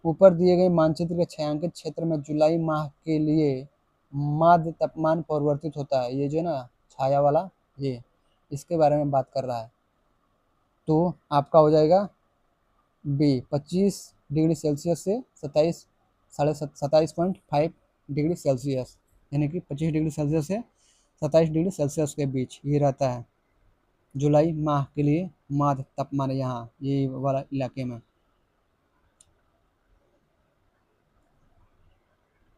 ऊपर दिए गए मानचित्र के छायांकित क्षेत्र में जुलाई माह के लिए माध्य तापमान परिवर्तित होता है। ये जो है ना छाया वाला, ये इसके बारे में बात कर रहा है। तो आपका हो जाएगा बी 25 डिग्री सेल्सियस से 27.5 डिग्री सेल्सियस, यानी कि 25 डिग्री सेल्सियस से 27 डिग्री सेल्सियस के बीच ये रहता है जुलाई माह के लिए माध्य तापमान यहाँ ये वाला इलाके में।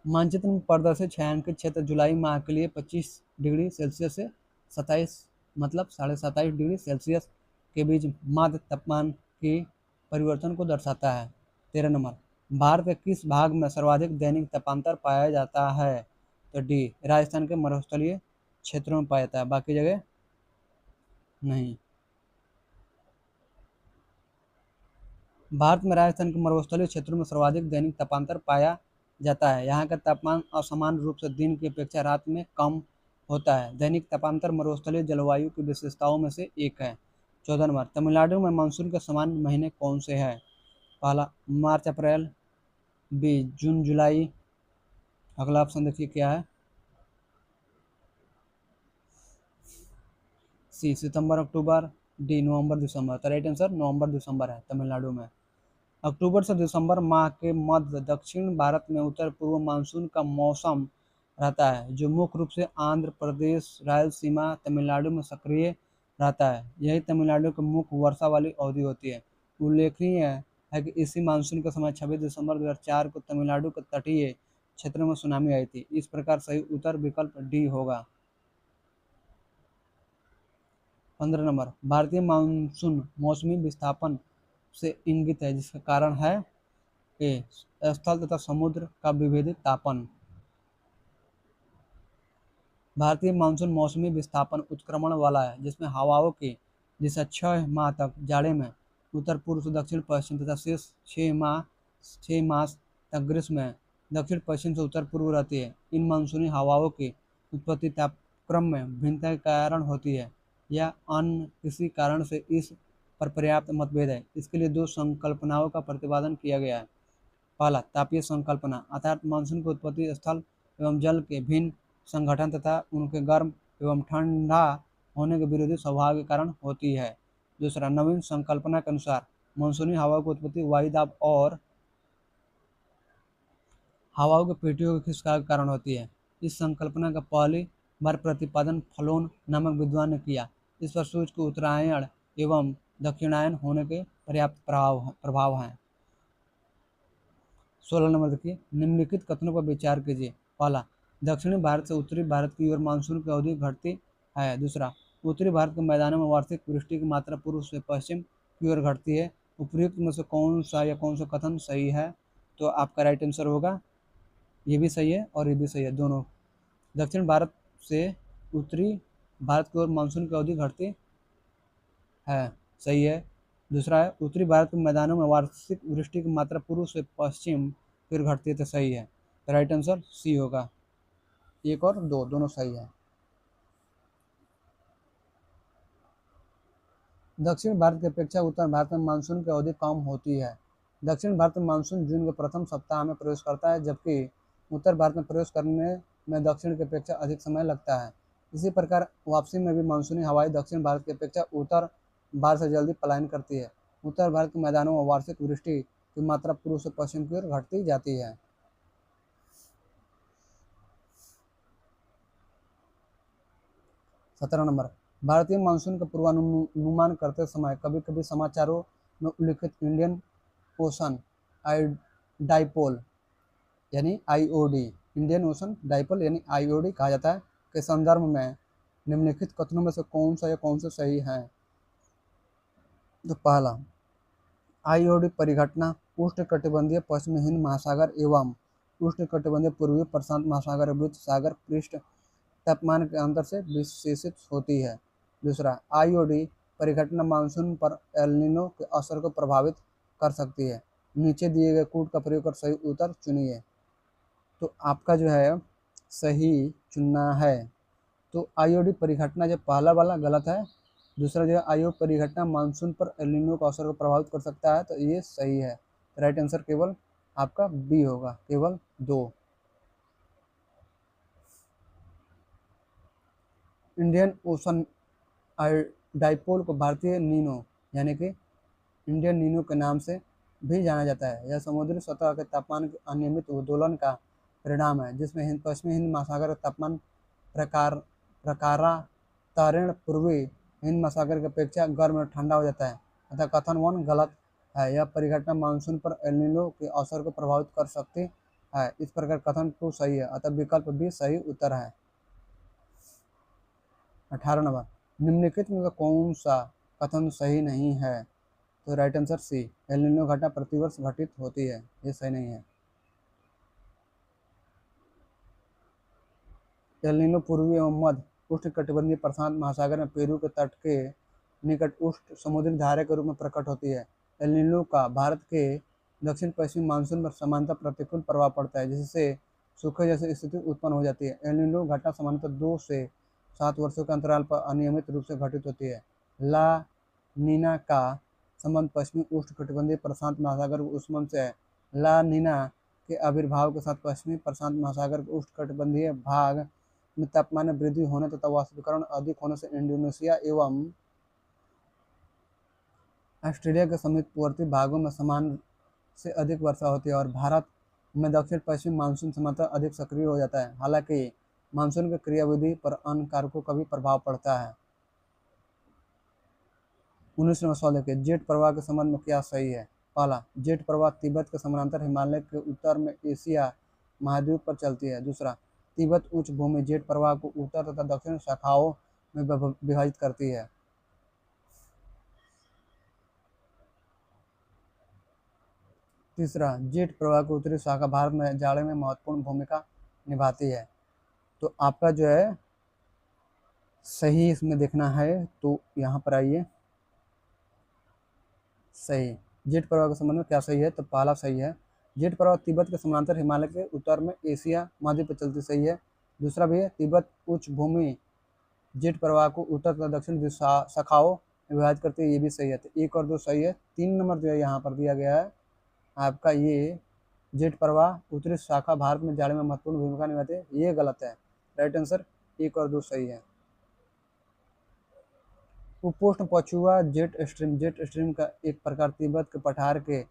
मानचित्र में प्रदर्शित छायांकित क्षेत्र जुलाई माह के लिए 25 डिग्री सेल्सियस से 27 मतलब 27.5 डिग्री सेल्सियस के बीच माध्य तापमान के परिवर्तन को दर्शाता है। 13 नंबर, भारत के किस भाग में सर्वाधिक दैनिक तापांतर पाया जाता है? तो डी राजस्थान के मरुस्थलीय क्षेत्रों में पाया जाता है, बाकी जगह नहीं। भारत में राजस्थान के मरुस्थलीय क्षेत्रों में सर्वाधिक दैनिक तापांतर पाया जाता है। यहाँ का तापमान असमान रूप से दिन की अपेक्षा रात में कम होता है। दैनिक तापांतर मरुस्थलीय जलवायु की विशेषताओं में से एक है। 14 नंबर, तमिलनाडु में मानसून के समान महीने कौन से हैं? पहला मार्च अप्रैल, बी जून जुलाई, अगला ऑप्शन देखिए क्या है, सी सितंबर अक्टूबर, डी नवंबर दिसंबर। तो राइट आंसर नवंबर दिसंबर है तमिलनाडु में। अक्टूबर से दिसंबर माह के मध्य दक्षिण भारत में उत्तर पूर्व मानसून का मौसम रहता है, जो मुख्य रूप से आंध्र प्रदेश, रायलसीमा, तमिलनाडु में सक्रिय रहता है। यही तमिलनाडु की मुख्य वर्षा वाली अवधि होती है। उल्लेखनीय है कि इसी मानसून के समय 26 दिसंबर 2004 को तमिलनाडु के तटीय क्षेत्रों में सुनामी आई थी। इस प्रकार सही उत्तर विकल्प डी होगा। 15 नंबर, भारतीय मानसून मौसमी विस्थापन से इंगित है, जिसका कारण है ए स्थल तथा समुद्र का विभेदित तापन। भारतीय मानसून मौसमी विस्थापन उत्क्रमण वाला है, जिसमें हवाओं की दिशा 6 माह तक जाड़े में उत्तर पूर्व से दक्षिण पश्चिम तथा शेष 6 मास तक ग्रीष्म में दक्षिण पश्चिम से उत्तर पूर्व रहती है। इन मानसूनी हवाओं की उत्पत्ति तापक्रम में भिन्नता के कारण होती है या अन्य किसी कारण से, इस पर पर्याप्त मतभेद है। इसके लिए दो संकल्पनाओं का प्रतिपादन किया गया है। पहला तापीय संकल्पना, अर्थात मानसून की उत्पत्ति स्थल एवं जल के भिन्न संगठन तथा उनके गर्म एवं ठंडा होने के विरोधी स्वभाव के कारण होती है। दूसरा नवीन संकल्पना के अनुसार मानसूनी हवा की उत्पत्ति वायुदाब और हवाओं के पेटियों के खिसकाव के कारण होती है। इस संकल्पना का पहली बार प्रतिपादन फलोन नामक विद्वान ने किया। इस पर सूर्य के उत्तरायण एवं दक्षिणायन होने के पर्याप्त प्रभाव हैं। 16 नंबर देखिए, निम्नलिखित कथनों पर विचार कीजिए। पहला, दक्षिणी भारत से उत्तरी भारत की ओर मानसून की अवधि घटती है। दूसरा, उत्तरी भारत के मैदानों में वार्षिक वृष्टि की मात्रा पूर्व से पश्चिम की ओर घटती है। उपयुक्त में से कौन सा कथन सही है? तो आपका राइट आंसर होगा, ये भी सही है और ये भी सही है, दोनों। दक्षिण भारत से उत्तरी भारत की ओर मानसून की अवधि घटती है, सही है। दूसरा है उत्तरी भारत के मैदानों में वार्षिक वृष्टि की मात्रा पूर्व से पश्चिम फिर घटती है, तो सही है। तो राइट आंसर सी होगा। एक और दो दोनों सही है। दक्षिण भारत की अपेक्षा उत्तर भारत में मानसून की अवधि कम होती है। दक्षिण भारत में मानसून जून के प्रथम सप्ताह में प्रवेश करता है, जबकि उत्तर भारत में प्रवेश करने में दक्षिण की अपेक्षा अधिक समय लगता है। इसी प्रकार वापसी में भी मानसूनी हवाएं दक्षिण भारत की अपेक्षा उत्तर भारत से जल्दी पलायन करती है। उत्तर भारत के मैदानों में वार्षिक वृष्टि की मात्रा पूर्व से पश्चिम की ओर घटती जाती है। 17 नंबर, भारतीय मानसून का पूर्वानुमान करते समय कभी कभी समाचारों में उल्लिखित इंडियन ओशन डाइपोल यानी आईओडी इंडियन ओशन डाइपोल यानी आईओडी कहा जाता है के संदर्भ में निम्नलिखित कथनों में से कौन सा या कौन से सही है? तो पहला, आईओडी परिघटना उष्णकटिबंधीय पश्चिमी हिंद महासागर एवं उष्णकटिबंधीय पूर्वी प्रशांत महासागर के बीच सागर पृष्ठ तापमान के अंतर से विशेषित होती है। दूसरा, आईओडी परिघटना मानसून पर एल नीनो के असर को प्रभावित कर सकती है। नीचे दिए गए कोड का प्रयोग कर सही उत्तर चुनिए। तो आपका जो है सही चुनना है। तो आईओडी परिघटना जो पहला वाला गलत है। दूसरा जो है आईओडी परिघटना मानसून पर एल नीनो का असर को प्रभावित कर सकता है, तो ये सही है। राइट आंसर केवल आपका बी होगा, केवल 2। इंडियन ओशन डाइपोल को भारतीय नीनो यानी कि इंडियन नीनो के नाम से भी जाना जाता है। यह समुद्री सतह के तापमान के अनियमित उद्दोलन का परिणाम है, जिसमें पश्चिमी हिंद महासागर का तापमान प्रकारांतरण पूर्वी हिंद महासागर की अपेक्षा गर्म और ठंडा हो जाता है। अतः कथन 1 गलत है। यह परिघटना मानसून पर एल नीनो के असर को प्रभावित कर सकती है। इस प्रकार कथन 2 सही है, अतः विकल्प बी सही उत्तर है। 18 नंबर, निम्नलिखित में कौन सा कथन सही नहीं है? तो right answer C, El Nino घटना प्रतिवर्ष घटित होती है, ये सही नहीं है। एल नीनो पूर्वी एवं मध्य उष्णकटिबंधीय प्रशांत महासागर में पेरू के तट के निकट उष्ण समुद्री धारा के रूप में प्रकट होती है। एल नीनो का भारत के दक्षिण पश्चिमी मानसून पर समानता प्रतिकूल प्रभाव पड़ता है, जिससे सूखे जैसी स्थिति उत्पन्न हो जाती है। एल नीनो घटना सामान्यतः 2 से 7 वर्षों के अंतराल पर अनियमित रूप से घटित होती है। ला नीना का संबंध पश्चिमी उष्णकटिबंधीय प्रशांत महासागर के उष्मन से है। ला नीना के आविर्भाव के साथ पश्चिमी प्रशांत महासागर के उष्णकटिबंधीय भाग में तापमान में वृद्धि होने तथा वाष्पीकरण अधिक होने से इंडोनेशिया एवं ऑस्ट्रेलिया के समीपवर्ती भागों में समान से अधिक वर्षा होती है और भारत में दक्षिण पश्चिम मानसून समानतः अधिक सक्रिय हो जाता है। हालांकि मानसून की क्रियाविधि पर अन्य कारकों का भी प्रभाव पड़ता है। 19 नंबर सवाल देखिए, जेट प्रवाह के संबंध में क्या सही है? पहला, जेट प्रवाह तिब्बत के समानांतर हिमालय के उत्तर में एशिया महाद्वीप पर चलती है। दूसरा, तिब्बत उच्च भूमि जेट प्रवाह को उत्तर तथा दक्षिण शाखाओं में विभाजित करती है। तीसरा, जेट प्रवाह की उत्तरी शाखा भारत में जाड़े में महत्वपूर्ण भूमिका निभाती है। तो आपका जो है सही इसमें देखना है, तो यहाँ पर आइए। सही, जेट प्रवाह के संबंध में क्या सही है? तो पहला सही है, जेट प्रवाह तिब्बत के समानांतर हिमालय के उत्तर में एशिया महाद्वीप पर चलती, सही है। दूसरा भी है, तिब्बत उच्च भूमि जेट प्रवाह को उत्तर तथा दक्षिण शाखाओं में विभाजित करती है, ये भी सही है। तो 1 और 2 सही है। 3 नंबर जो है यहाँ पर दिया गया है आपका, ये जेट प्रवाह उत्तरी शाखा भारत में जाड़े में महत्वपूर्ण भूमिका निभाती है, ये गलत है। राइट आंसर 1 और 2 सही है। उपोष्ण पछुआ जेट स्ट्रीम का एक प्रकार तिब्बत के पठार के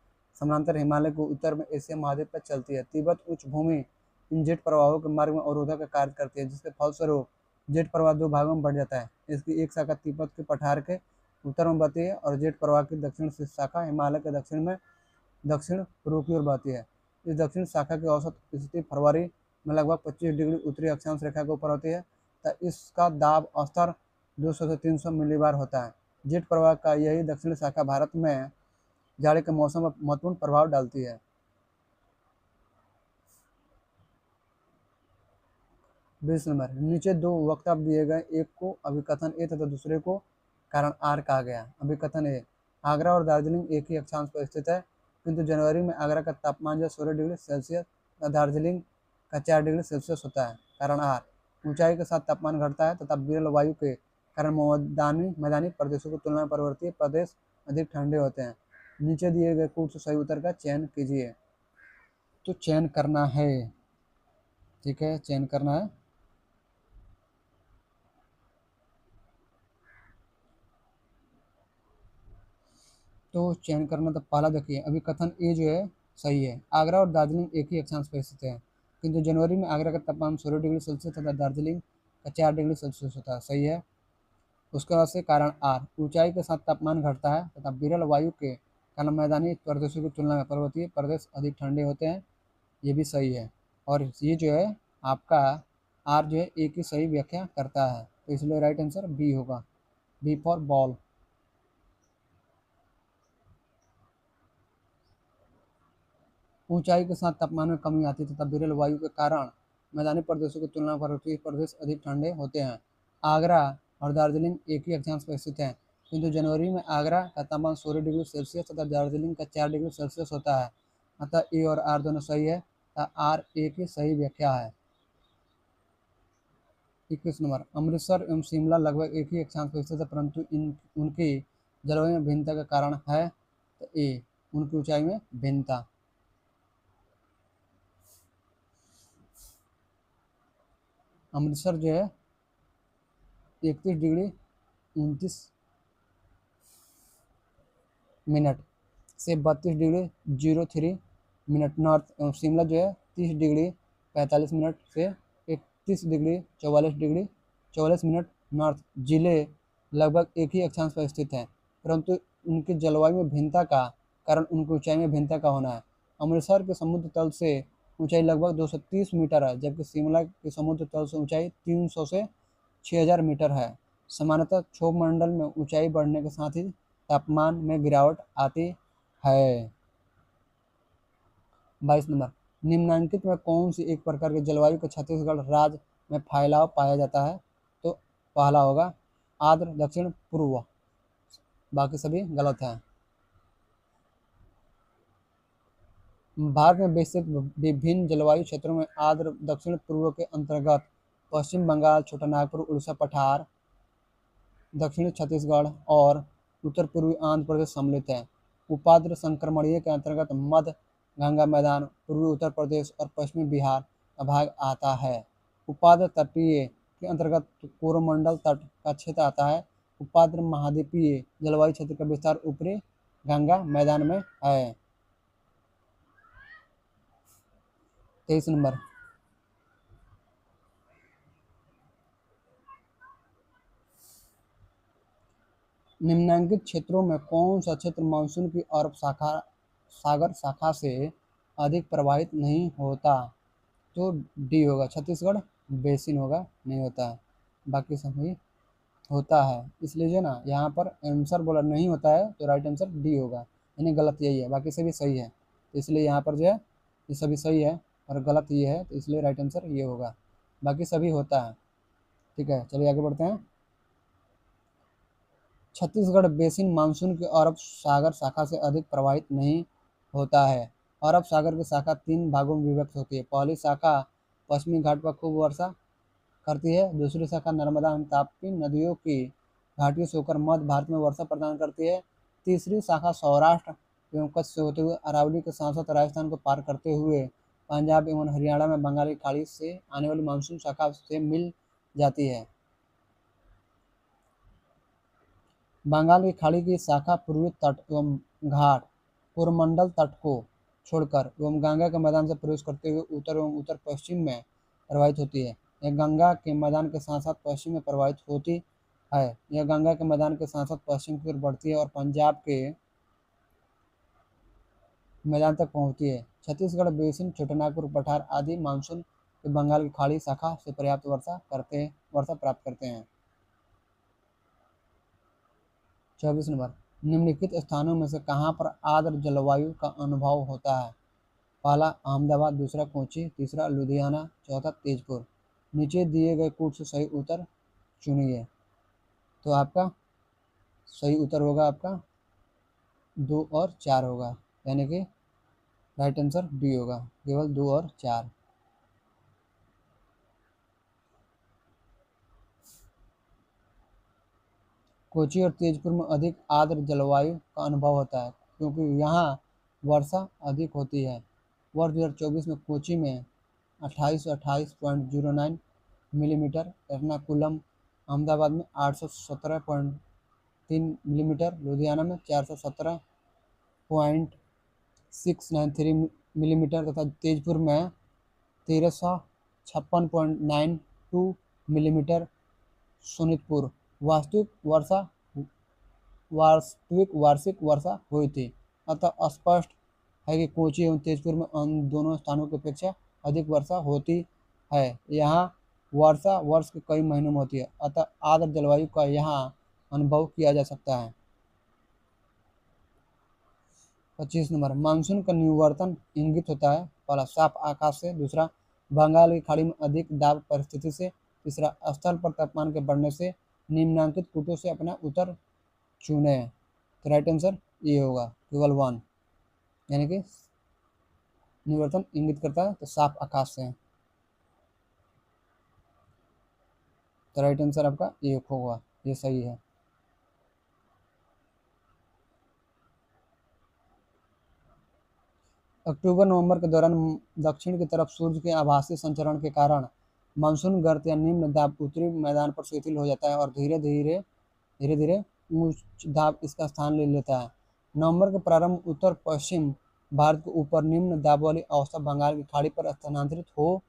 समानांतर हिमालय के उत्तर में एशिया महाद्वीप पर चलती है। तिब्बत उच्च भूमि इन जेट प्रवाहों के मार्ग में अवरोधक का कार्य करती है, जिसके फलस्वरूप जेट प्रवाह 2 भागों में बढ़ जाता है। इसकी एक शाखा तिब्बत के पठार के उत्तर में बहती है और जेट प्रवाह की दक्षिण शाखा हिमालय के दक्षिण में दक्षिण पूर्व की ओर बहती है। इस दक्षिण शाखा की औसत स्थिति फरवरी में लगभग 25 डिग्री उत्तरी अक्षांश रेखा के ऊपर होती है, तो इसका दाब स्तर 200 से 300 मिलीबार होता है। जेट प्रवाह का यही दक्षिण शाखा भारत में जाड़े के मौसम में महत्वपूर्ण प्रभाव डालती है। 20 नंबर, नीचे 2 वक्तव्य दिए गए, एक को अभिकथन ए तथा दूसरे को कारण आर कहा गया। अभिकथन ए, आगरा और दार्जिलिंग एक ही अक्षांश पर स्थित है, किंतु जनवरी में आगरा का तापमान जो 16 डिग्री सेल्सियस तथा दार्जिलिंग का 4 डिग्री सेल्सियस होता है। कारण आर, ऊंचाई के साथ तापमान घटता है तथा विरल वायु के कारण मैदानी प्रदेशों की तुलना में पर्वतीय प्रदेश अधिक ठंडे होते हैं। नीचे दिए गए कोड से सही उत्तर का चयन कीजिए। तो चयन करना है, ठीक है, चयन करना है। तो चयन करना, तो पहला देखिए, अभी कथन ए जो है सही है। आगरा और दार्जिलिंग एक ही अक्षांश पर स्थित है, किंतु जनवरी में आगरा का तापमान 16 डिग्री सेल्सियस तथा दार्जिलिंग का 4 डिग्री सेल्सियस होता है। सही है। उसके बाद से कारण आर, ऊंचाई के साथ तापमान घटता है तथा विरल वायु के कारण मैदानी प्रदेशों की तुलना में पर्वतीय प्रदेश अधिक ठंडे होते हैं। ये भी सही है। और ये जो है आपका आर जो है ए की सही व्याख्या करता है, तो इसलिए राइट आंसर बी होगा, बी फॉर बॉल। ऊंचाई के साथ तापमान में कमी आती है तथा विरल वायु के कारण मैदानी प्रदेशों की तुलना में पर्वतीय प्रदेश अधिक ठंडे होते हैं। आगरा और दार्जिलिंग एक ही अक्षांश पर स्थित हैं, किंतु जनवरी में आगरा का तापमान 16 डिग्री सेल्सियस तथा दार्जिलिंग का 4 डिग्री सेल्सियस होता है। अतः ए और आर दोनों सही है, तथा आर ए की सही व्याख्या है। 21 नंबर, अमृतसर एवं शिमला लगभग एक ही अक्षांश पर स्थित है, परंतु उनकी जलवायु में भिन्नता का कारण है, तो ए उनकी ऊंचाई में भिन्नता। अमृतसर जो है 31 डिग्री 29 मिनट से 32 डिग्री 03 मिनट नॉर्थ, एवं शिमला जो है 30 डिग्री 45 मिनट से 31 डिग्री 44 मिनट नॉर्थ। जिले लगभग एक ही अक्षांश पर स्थित हैं, परंतु उनकी जलवायु में भिन्नता का कारण उनकी ऊंचाई में भिन्नता का होना है। अमृतसर के समुद्र तल से ऊंचाई लगभग 230 मीटर है, जबकि शिमला के समुद्र तल से ऊंचाई 300 से 6000 मीटर है। सामान्यतः क्षोभ मंडल में ऊंचाई बढ़ने के साथ ही तापमान में गिरावट आती है। 22 नंबर, निम्नलिखित में कौन सी एक प्रकार की जलवायु के छत्तीसगढ़ राज्य में फैलाव पाया जाता है? तो पहला होगा आर्द्र दक्षिण पूर्व, बाकी सभी गलत हैं। भारत में विस्तृत विभिन्न जलवायु क्षेत्रों में आर्द्र दक्षिण पूर्व के अंतर्गत पश्चिम बंगाल, छोटा नागपुर, उड़ीसा पठार, दक्षिणी छत्तीसगढ़ और उत्तर पूर्वी आंध्र प्रदेश सम्मिलित है। उपाद्र संक्रमणीय के अंतर्गत मध्य गंगा मैदान, पूर्वी उत्तर प्रदेश और पश्चिमी बिहार का भाग आता है। उपाद्र तटीय के अंतर्गत कोरोमंडल तट का क्षेत्र आता है। उपाद्र महाद्वीपीय जलवायु क्षेत्र का विस्तार ऊपरी गंगा मैदान में है। 23 नंबर, निम्नलिखित क्षेत्रों में कौन सा क्षेत्र मानसून की अरब सागर शाखा से अधिक प्रभावित नहीं होता? तो डी होगा, छत्तीसगढ़ बेसिन होगा, नहीं होता है, बाकी सभी होता है। इसलिए जो ना यहाँ पर आंसर बोला नहीं होता है, तो राइट आंसर डी होगा, यानी गलत यही है, बाकी सभी सही है। तो इसलिए यहाँ पर जो है ये सभी सही है और गलत ये है, तो इसलिए राइट आंसर ये होगा, बाकी सभी होता है। ठीक है, चलिए आगे बढ़ते हैं। छत्तीसगढ़ बेसिन मानसून की अरब सागर शाखा से अधिक प्रभावित नहीं होता है। अरब सागर की शाखा 3 भागों में विभक्त होती है। पहली शाखा पश्चिमी घाट पर खूब वर्षा करती है। दूसरी शाखा नर्मदा एवं ताप्ती नदियों की घाटियों से होकर मध्य भारत में वर्षा प्रदान करती है। तीसरी शाखा सौराष्ट्र एवं कच्छ से होते हुए अरावली के साथ साथ राजस्थान को पार करते हुए पंजाब एवं हरियाणा में बंगाल की खाड़ी से आने वाली मानसून शाखा से मिल जाती है। बंगाल की खाड़ी की शाखा पूर्वी तट एवं घाट कोरोमंडल तट को छोड़कर एवं गंगा के मैदान से प्रवेश करते हुए उत्तर एवं उत्तर पश्चिम में प्रवाहित होती है। यह गंगा के मैदान के साथ साथ पश्चिम में प्रवाहित होती है। यह गंगा के मैदान के साथ साथ पश्चिम की ओर बढ़ती है और पंजाब के मैदान तक पहुंचती है। छत्तीसगढ़ बेसिन, छोटानागपुर पठार आदि मानसून के बंगाल की खाड़ी शाखा से पर्याप्त वर्षा प्राप्त करते हैं। 24 नंबर, निम्नलिखित स्थानों में से कहाँ पर आर्द्र जलवायु का अनुभव होता है? पहला अहमदाबाद, दूसरा कोची, तीसरा लुधियाना, चौथा तेजपुर। नीचे दिए गए कूट से सही उत्तर चुनिए। तो आपका सही उत्तर होगा आपका 2 और 4 होगा, यानी कि राइट आंसर डी होगा, केवल 2 और 4। कोची और तेजपुर में अधिक आर्द्र जलवायु का अनुभव होता है, क्योंकि यहाँ वर्षा अधिक होती है। वर्ष 2024 में कोची में 2828.09 मिलीमीटर, एर्नाकुलम अहमदाबाद में 817.3 मिलीमीटर, लुधियाना में 417 मिलीमीटर तथा तेजपुर में 1356.92 मिलीमीटर। शोनितपुर वास्तविक वार्षिक वर्षा हुई थी। अतः स्पष्ट है कि कोची एवं तेजपुर में उन दोनों स्थानों की अपेक्षा अधिक वर्षा होती है। यहाँ वर्षा वर्ष के कई महीनों में होती है, अतः आर्द्र जलवायु का यहाँ अनुभव किया जा सकता है। 25 नंबर, मानसून का निवर्तन इंगित होता है। पहला, साफ आकाश से। दूसरा, बंगाल की खाड़ी में अधिक दाब परिस्थिति से। तीसरा, स्थल पर तापमान के बढ़ने से। निम्नांकित कूटों से अपना उत्तर चुने। तो राइट आंसर ये होगा, केवल 1, यानी कि निवर्तन इंगित करता है तो साफ आकाश से। तो राइट आंसर आपका ये होगा, ये सही है। अक्टूबर नवंबर के दौरान दक्षिण की तरफ सूर्य के आभासी संचरण के कारण मानसून गर्त या निम्न दाब उत्तरी मैदान पर शिथिल हो जाता है और धीरे धीरे उच्च दाब इसका स्थान ले लेता है। नवंबर के प्रारंभ उत्तर पश्चिम भारत के ऊपर निम्न दाब वाली अवस्था बंगाल की खाड़ी पर स्थानांतरित हो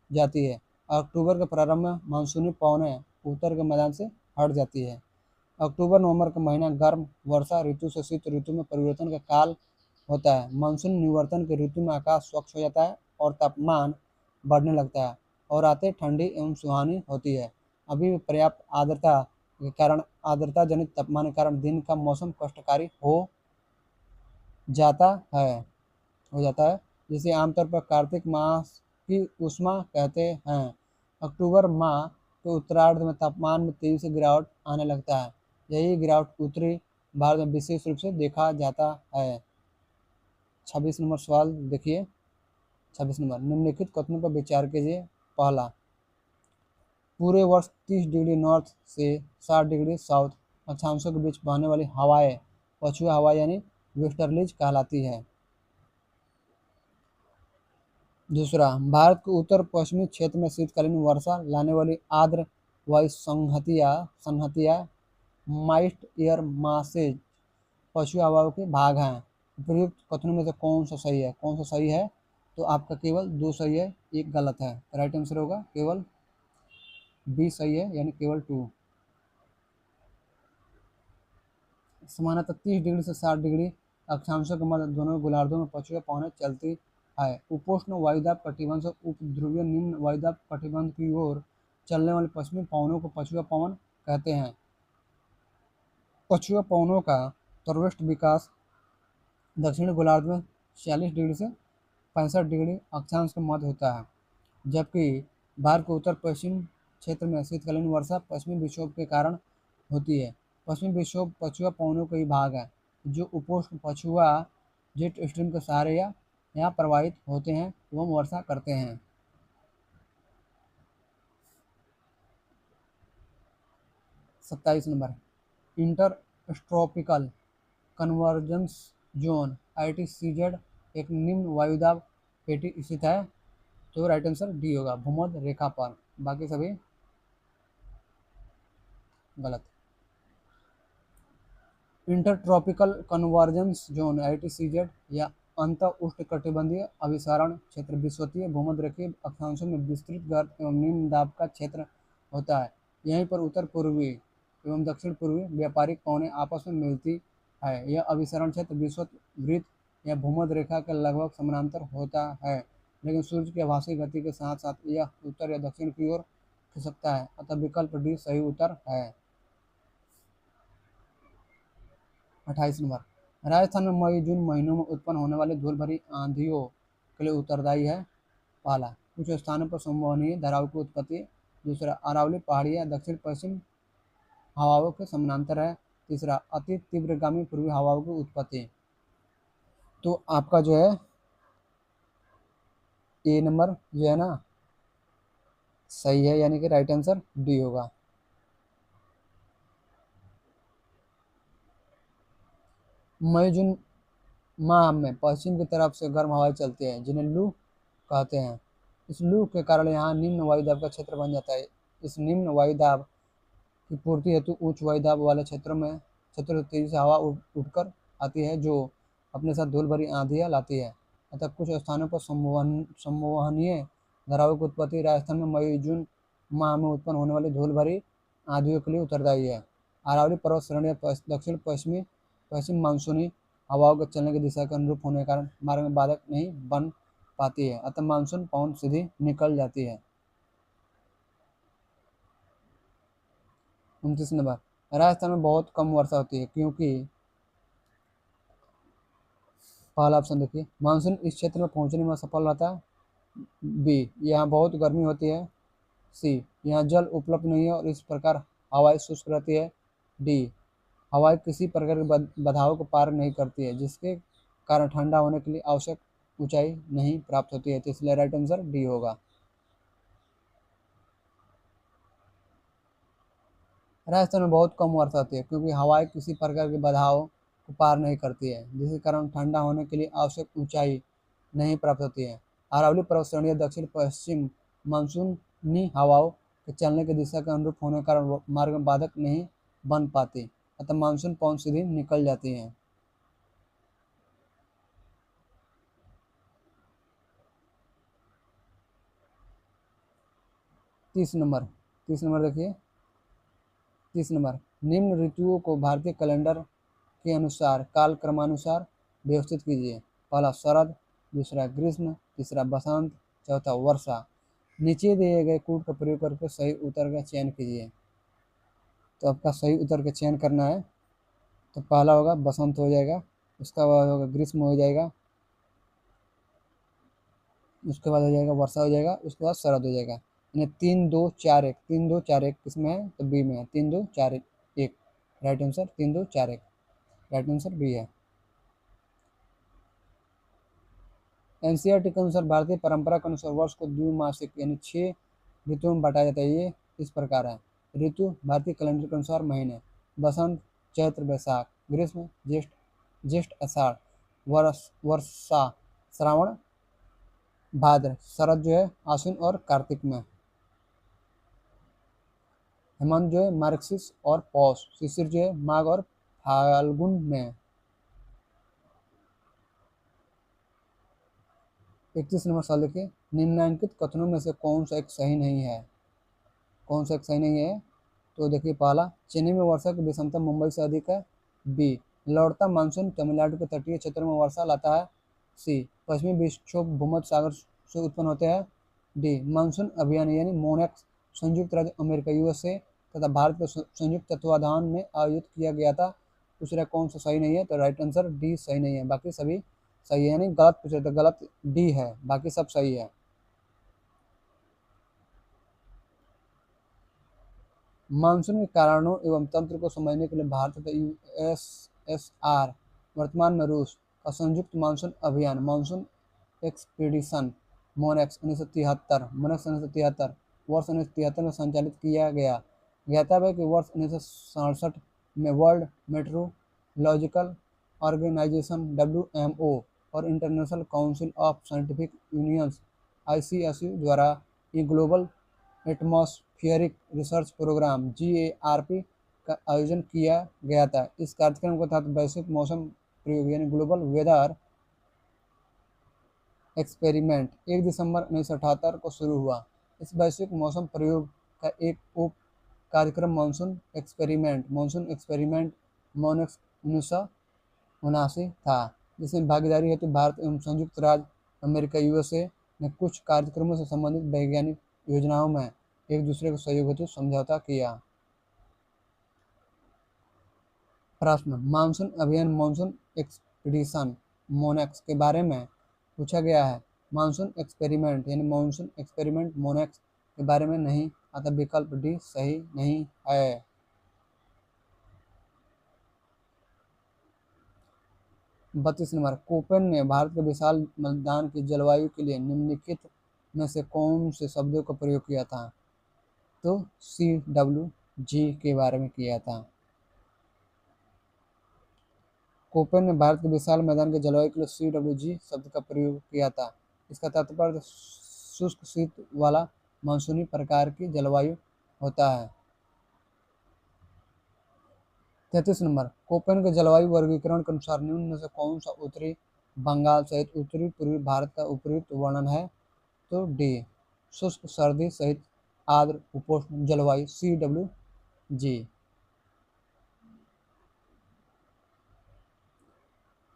जाती है। अक्टूबर के प्रारंभ में मानसूनी पवनें उत्तर के मैदान से हट जाती है। अक्टूबर नवंबर का महीना गर्म वर्षा ऋतु से शीत ऋतु में परिवर्तन का काल होता है। मानसून निवर्तन के ऋतु में आकाश स्वच्छ हो जाता है और तापमान बढ़ने लगता है और रातें ठंडी एवं सुहानी होती है। अभी भी पर्याप्त आर्द्रता जनित तापमान के कारण दिन का मौसम कष्टकारी जाता है जिसे आमतौर पर कार्तिक मास की उष्मा कहते हैं। अक्टूबर माह के उत्तरार्ध में तापमान में तेजी से गिरावट आने लगता है। यही गिरावट उत्तरी भारत में विशेष रूप से देखा जाता है। 26 नंबर सवाल देखिए। 26 नंबर, निम्नलिखित कथनों पर विचार कीजिए। पहला, पूरे वर्ष 30 डिग्री नॉर्थ से 60 डिग्री साउथ अक्षांशों के बीच बहने वाली हवाएं पछुआ हवा यानी वेस्टर्लीज कहलाती है। दूसरा, भारत के उत्तर पश्चिमी क्षेत्र में शीतकालीन वर्षा लाने वाली आर्द्र वायु संहतिया माइस्ट एयर मासेज पछुआ हवाओं के भाग हैं। उपयुक्त कथनों में से कौन सा सही है? तो आपका केवल 2 सही है, 1 गलत है। राइट आंसर होगा केवल बी सही है, यानी केवल 2। सामान्यतः 30 डिग्री से 60 डिग्री अक्षांशों के मध्य दोनों गोलार्धों में पछुआ पवनें चलती है। उपोष्ण वायुदाब कटिबंध से उपध्रुवीय निम्न वायुदाब कटिबंध की ओर चलने वाले पश्चिमी पवनों को पछुआ पवन कहते हैं। पछुआ पवनों का सर्वश्रेष्ठ विकास दक्षिणी गोलार्ध में 46 डिग्री से 65 डिग्री अक्षांश के मध्य होता है, जबकि भारत के उत्तर पश्चिम क्षेत्र में शीतकालीन वर्षा पश्चिमी विक्षोभ के कारण होती है। पश्चिमी विक्षोभ पछुआ पवनों के ही भाग है, जो उपोष्ण पछुआ जेट स्ट्रीम के सहारे यहाँ प्रवाहित होते हैं एवं वर्षा करते हैं। 27 number, intertropical convergence zone ITCZ एक निम्न वायुदाब पेटी स्थित है। तो राइट आंसर डी होगा, भूमध्य रेखा पर। बाकी सभी गलत। इंटरट्रॉपिकल कन्वर्जेंस जोन ITCZ या अंत उष्णकटिबंधीय अभिसरण क्षेत्र विषुवतीय भूमध्यरेखीय अक्षांशों में विस्तृत गर्त एवं निम्न दाब का क्षेत्र होता है। यहीं पर उत्तर पूर्वी एवं दक्षिण पूर्वी व्यापारिक पवनें आपस में मिलती है। यह अभिसरण क्षेत्र विषुवत वृत्त या भूमध्य रेखा के लगभग समानांतर होता है, लेकिन सूर्य की आभासी गति के साथ साथ यह उत्तर या दक्षिण की ओर खिसकता है, अतः विकल्प डी सही उत्तर है। 28 नंबर, राजस्थान में मई जून महीनों में उत्पन्न होने वाली धूल भरी आंधियों के लिए उत्तरदायी है। पहला, कुछ स्थानों पर संवहनीय धाराओं की उत्पत्ति। दूसरा, अरावली पहाड़ियाँ दक्षिण पश्चिम हवाओं के समानांतर है। तीसरा, अति तीव्रगामी पूर्वी हवाओं की उत्पत्ति। तो आपका जो है ए नंबर जो है ना सही है, यानी कि राइट आंसर डी होगा। मई जून माह में पश्चिम की तरफ से गर्म हवाएं चलती हैं, जिन्हें लू कहते हैं। इस लू के कारण यहाँ निम्न वायुदाब का क्षेत्र बन जाता है। इस निम्न वायुदाब की पूर्ति हेतु उच्च वायुदाब वाले क्षेत्रों से तेजी से हवा उठकर आती है, जो अपने साथ धूल भरी आंधियाँ लाती है। अतः कुछ स्थानों पर संवहनीय धाराओं की उत्पत्ति राजस्थान में मई जून माह में उत्पन्न होने वाली धूल भरी आंधियों के लिए उत्तरदायी है। अरावली पर्वत श्रेणी दक्षिण पश्चिम मानसूनी हवाओं के चलने की दिशा के अनुरूप होने के कारण मार्ग में बाधक नहीं बन पाती है, अतः मानसून पवन सीधी निकल जाती है। 29 नंबर, राजस्थान में बहुत कम वर्षा होती है क्योंकि पहला ऑप्शन देखिए, मानसून इस क्षेत्र में पहुंचने में सफल रहता है। बी, यहाँ बहुत गर्मी होती है। सी, यहाँ जल उपलब्ध नहीं है और इस प्रकार हवाएं शुष्क रहती है। डी, हवाएं किसी प्रकार की बाधाओं को पार नहीं करती है जिसके कारण ठंडा होने के लिए आवश्यक ऊंचाई नहीं प्राप्त होती है। तो इसलिए राइट आंसर डी होगा। राजस्थान में बहुत कम वर्षा होती है क्योंकि हवाएं किसी प्रकार की बाधाओं को पार नहीं करती है जिसके कारण ठंडा होने के लिए आवश्यक ऊंचाई नहीं प्राप्त होती है। अरावली पर्वत श्रेणी दक्षिण पश्चिम मानसूनी हवाओं के चलने की दिशा के अनुरूप होने के कारण मार्ग में बाधक नहीं बन पाती, अतः मानसून पवन सीधी निकल जाती है। तीस नंबर 30 नंबर देखिए, 30 नंबर, निम्न ऋतुओं को भारतीय कैलेंडर के अनुसार काल क्रमानुसार व्यवस्थित कीजिए। पहला शरद, दूसरा ग्रीष्म, तीसरा बसंत, चौथा वर्षा। नीचे दिए गए कूट का प्रयोग करके सही उत्तर का चयन कीजिए। तो आपका सही उत्तर का चयन करना है। तो पहला होगा बसंत हो जाएगा, उसका बाद होगा ग्रीष्म हो जाएगा, उसके बाद हो जाएगा वर्षा हो जाएगा, उसके बाद शरद हो जाएगा। यानी 3 2 4 1, 3 2 4 1 किसमें है? तो बी में है। 3 2 4 1 right answer 3 2 4 1 right answer B है। एनसीईआरटी के अनुसार भारतीय परंपरा के अनुसार वर्ष को द्विमासिक यानी 6 ऋतुओं में बांटा जाता है। ये इस प्रकार है। ऋतु भारतीय कैलेंडर के अनुसार महीने: बसंत चैत्र बैसाख, ग्रीष्म ज्येष्ठ ज्येष्ठ आषाढ़, वर्षा श्रावण भाद्र, शरद जो है आश्विन और कार्तिक में, हेमंत जो है मार्गशीर्ष और पौष, शिशिर जो है माघ और फाल्गुन में। 31 नंबर सवाल देखिए, निम्नलिखित कथनों में से कौन सा एक सही नहीं है? कौन सा एक सही नहीं है? तो देखिए, पहला, चेन्नई में वर्षा की विषमता मुंबई से अधिक है। बी, लौटता मानसून तमिलनाडु के तटीय क्षेत्रों में वर्षा लाता है। सी, पश्चिमी विक्षोभ भूमध्य सागर से उत्पन्न होते हैं। डी, मानसून अभियान यानी मोनेक्स संयुक्त राज्य अमेरिका यूएसए तथा भारत के संयुक्त तत्वाधान में आयोजित किया गया था। पूछ रहा कौन सा सही नहीं है? तो राइट आंसर डी सही नहीं है, बाकी सभी सही है। यानी गलत पूछ रहे तो गलत डी है, बाकी सब सही है। मानसून के कारणों एवं तंत्र को समझने के लिए भारत तथा यूएसएसआर वर्तमान में रूस का संयुक्त मानसून अभियान मानसून एक्सपीडिशन मोनेक्स 1973 वर्ष 1973 में संचालित किया गया। ज्ञातव्य है कि वर्ष 1967 में वर्ल्ड मेट्रोलॉजिकल ऑर्गेनाइजेशन WMO और International Council of Scientific Unions ICSU द्वारा ये Global Atmospheric Research Programme GARP का आयोजन किया गया था। इस कार्यक्रम के तहत वैश्विक मौसम प्रयोग यानी ग्लोबल वेदर एक्सपेरिमेंट 1 दिसंबर 1978 को शुरू हुआ। इस वैश्विक मौसम प्रयोग का एक उप कार्यक्रम मानसून एक्सपेरिमेंट मोनेक्स 1979 था, जिसमें भागीदारी हेतु भारत एवं संयुक्त राज्य अमेरिका यूएसए ने कुछ कार्यक्रमों से संबंधित वैज्ञानिक योजनाओं में एक दूसरे को सहयोग हेतु समझौता किया। प्रश्न, मानसून अभियान मानसून एक्सपीडिशन मोनेक्स के बारे में पूछा गया है। मानसून एक्सपेरिमेंट यानी मानसून एक्सपेरिमेंट मोनेक्स के बारे में नहीं, अतः विकल्प डी सही नहीं है। 32 नंबर, कोपेन ने भारत के विशाल मैदान की जलवायु के लिए निम्नलिखित में से कौन से शब्दों का प्रयोग किया था? तो CWG के बारे में किया था। कोपेन ने भारत के विशाल मैदान के जलवायु के लिए CWG शब्द का प्रयोग किया था। इसका तात्पर्य शुष्क शीत वाला मानसूनी प्रकार की जलवायु होता है। 33 नंबर, कोपेन के जलवायु वर्गीकरण के अनुसार निम्न में से कौन सा उत्तरी बंगाल सहित उत्तरी पूर्वी भारत का उपयुक्त वर्णन है? तो डी, शुष्क सर्दी सहित आर्द्र उपोष्ण जलवायु, CWG।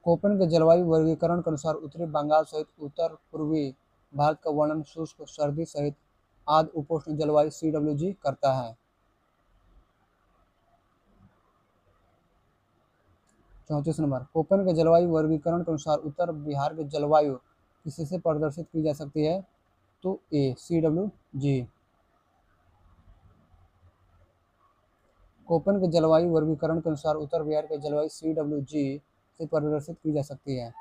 कोपेन के जलवायु वर्गीकरण के अनुसार उत्तरी बंगाल सहित उत्तर पूर्वी भारत का वर्णन शुष्क सर्दी सहित आर्द्र उपोष्ण जलवायु, CWG करता है। 34 नंबर, कोपेन के जलवायु वर्गीकरण के अनुसार उत्तर बिहार की जलवायु किससे प्रदर्शित की जा सकती है? तो ए, CWG। कोपेन के जलवायु वर्गीकरण के अनुसार उत्तर बिहार की जलवायु CWG से प्रदर्शित की जा सकती है।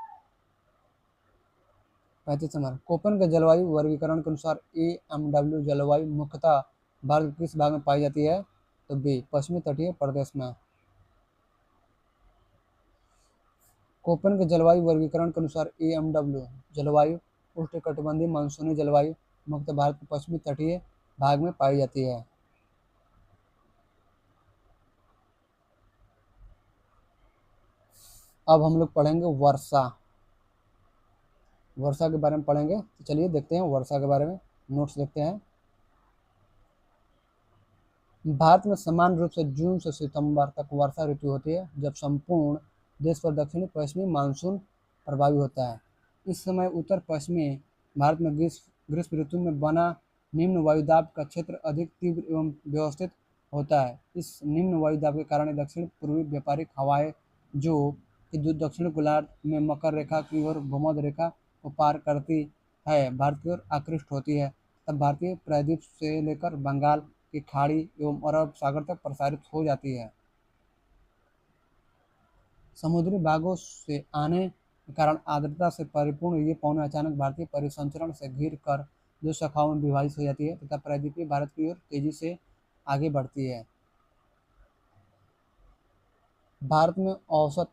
35 नंबर, कोपेन के जलवायु वर्गीकरण के अनुसार AMW जलवायु मुख्यतः भारत के किस भाग में पाई जाती है? तो बी, पश्चिमी तटीय प्रदेश में। कोपेन के जलवायु वर्गीकरण के अनुसार AMW जलवायु उष्णकटिबंधीय मानसूनी जलवायु मुख्यतः भारत के पश्चिमी तटीय भाग में पाई जाती है। अब हम लोग पढ़ेंगे वर्षा। वर्षा के बारे में पढ़ेंगे, तो चलिए देखते हैं वर्षा के बारे में, नोट्स देखते हैं। भारत में समान रूप से जून से सितंबर तक वर्षा ऋतु होती है, जब संपूर्ण देश पर दक्षिणी पश्चिमी मानसून प्रभावी होता है। इस समय उत्तर पश्चिमी भारत में ग्रीष्म ऋतु में बना निम्न वायुदाब का क्षेत्र अधिक तीव्र एवं व्यवस्थित होता है। इस निम्न वायुदाब के कारण दक्षिण पूर्वी व्यापारिक हवाएं जो कि दक्षिण गोलार्ध में मकर रेखा की ओर भूमध्य रेखा को पार करती है, भारत की ओर आकृष्ट होती है, तब भारतीय प्रायद्वीप से लेकर बंगाल की खाड़ी एवं अरब सागर तक प्रसारित हो जाती है। समुद्री भागों से आने के कारण आर्द्रता से परिपूर्ण ये पवनें अचानक भारतीय परिसंचरण से घिर कर दो शाखाओं में विभाजित हो जाती है तथा प्रायद्वीपीय भारत की ओर तेजी से आगे बढ़ती है। भारत में औसत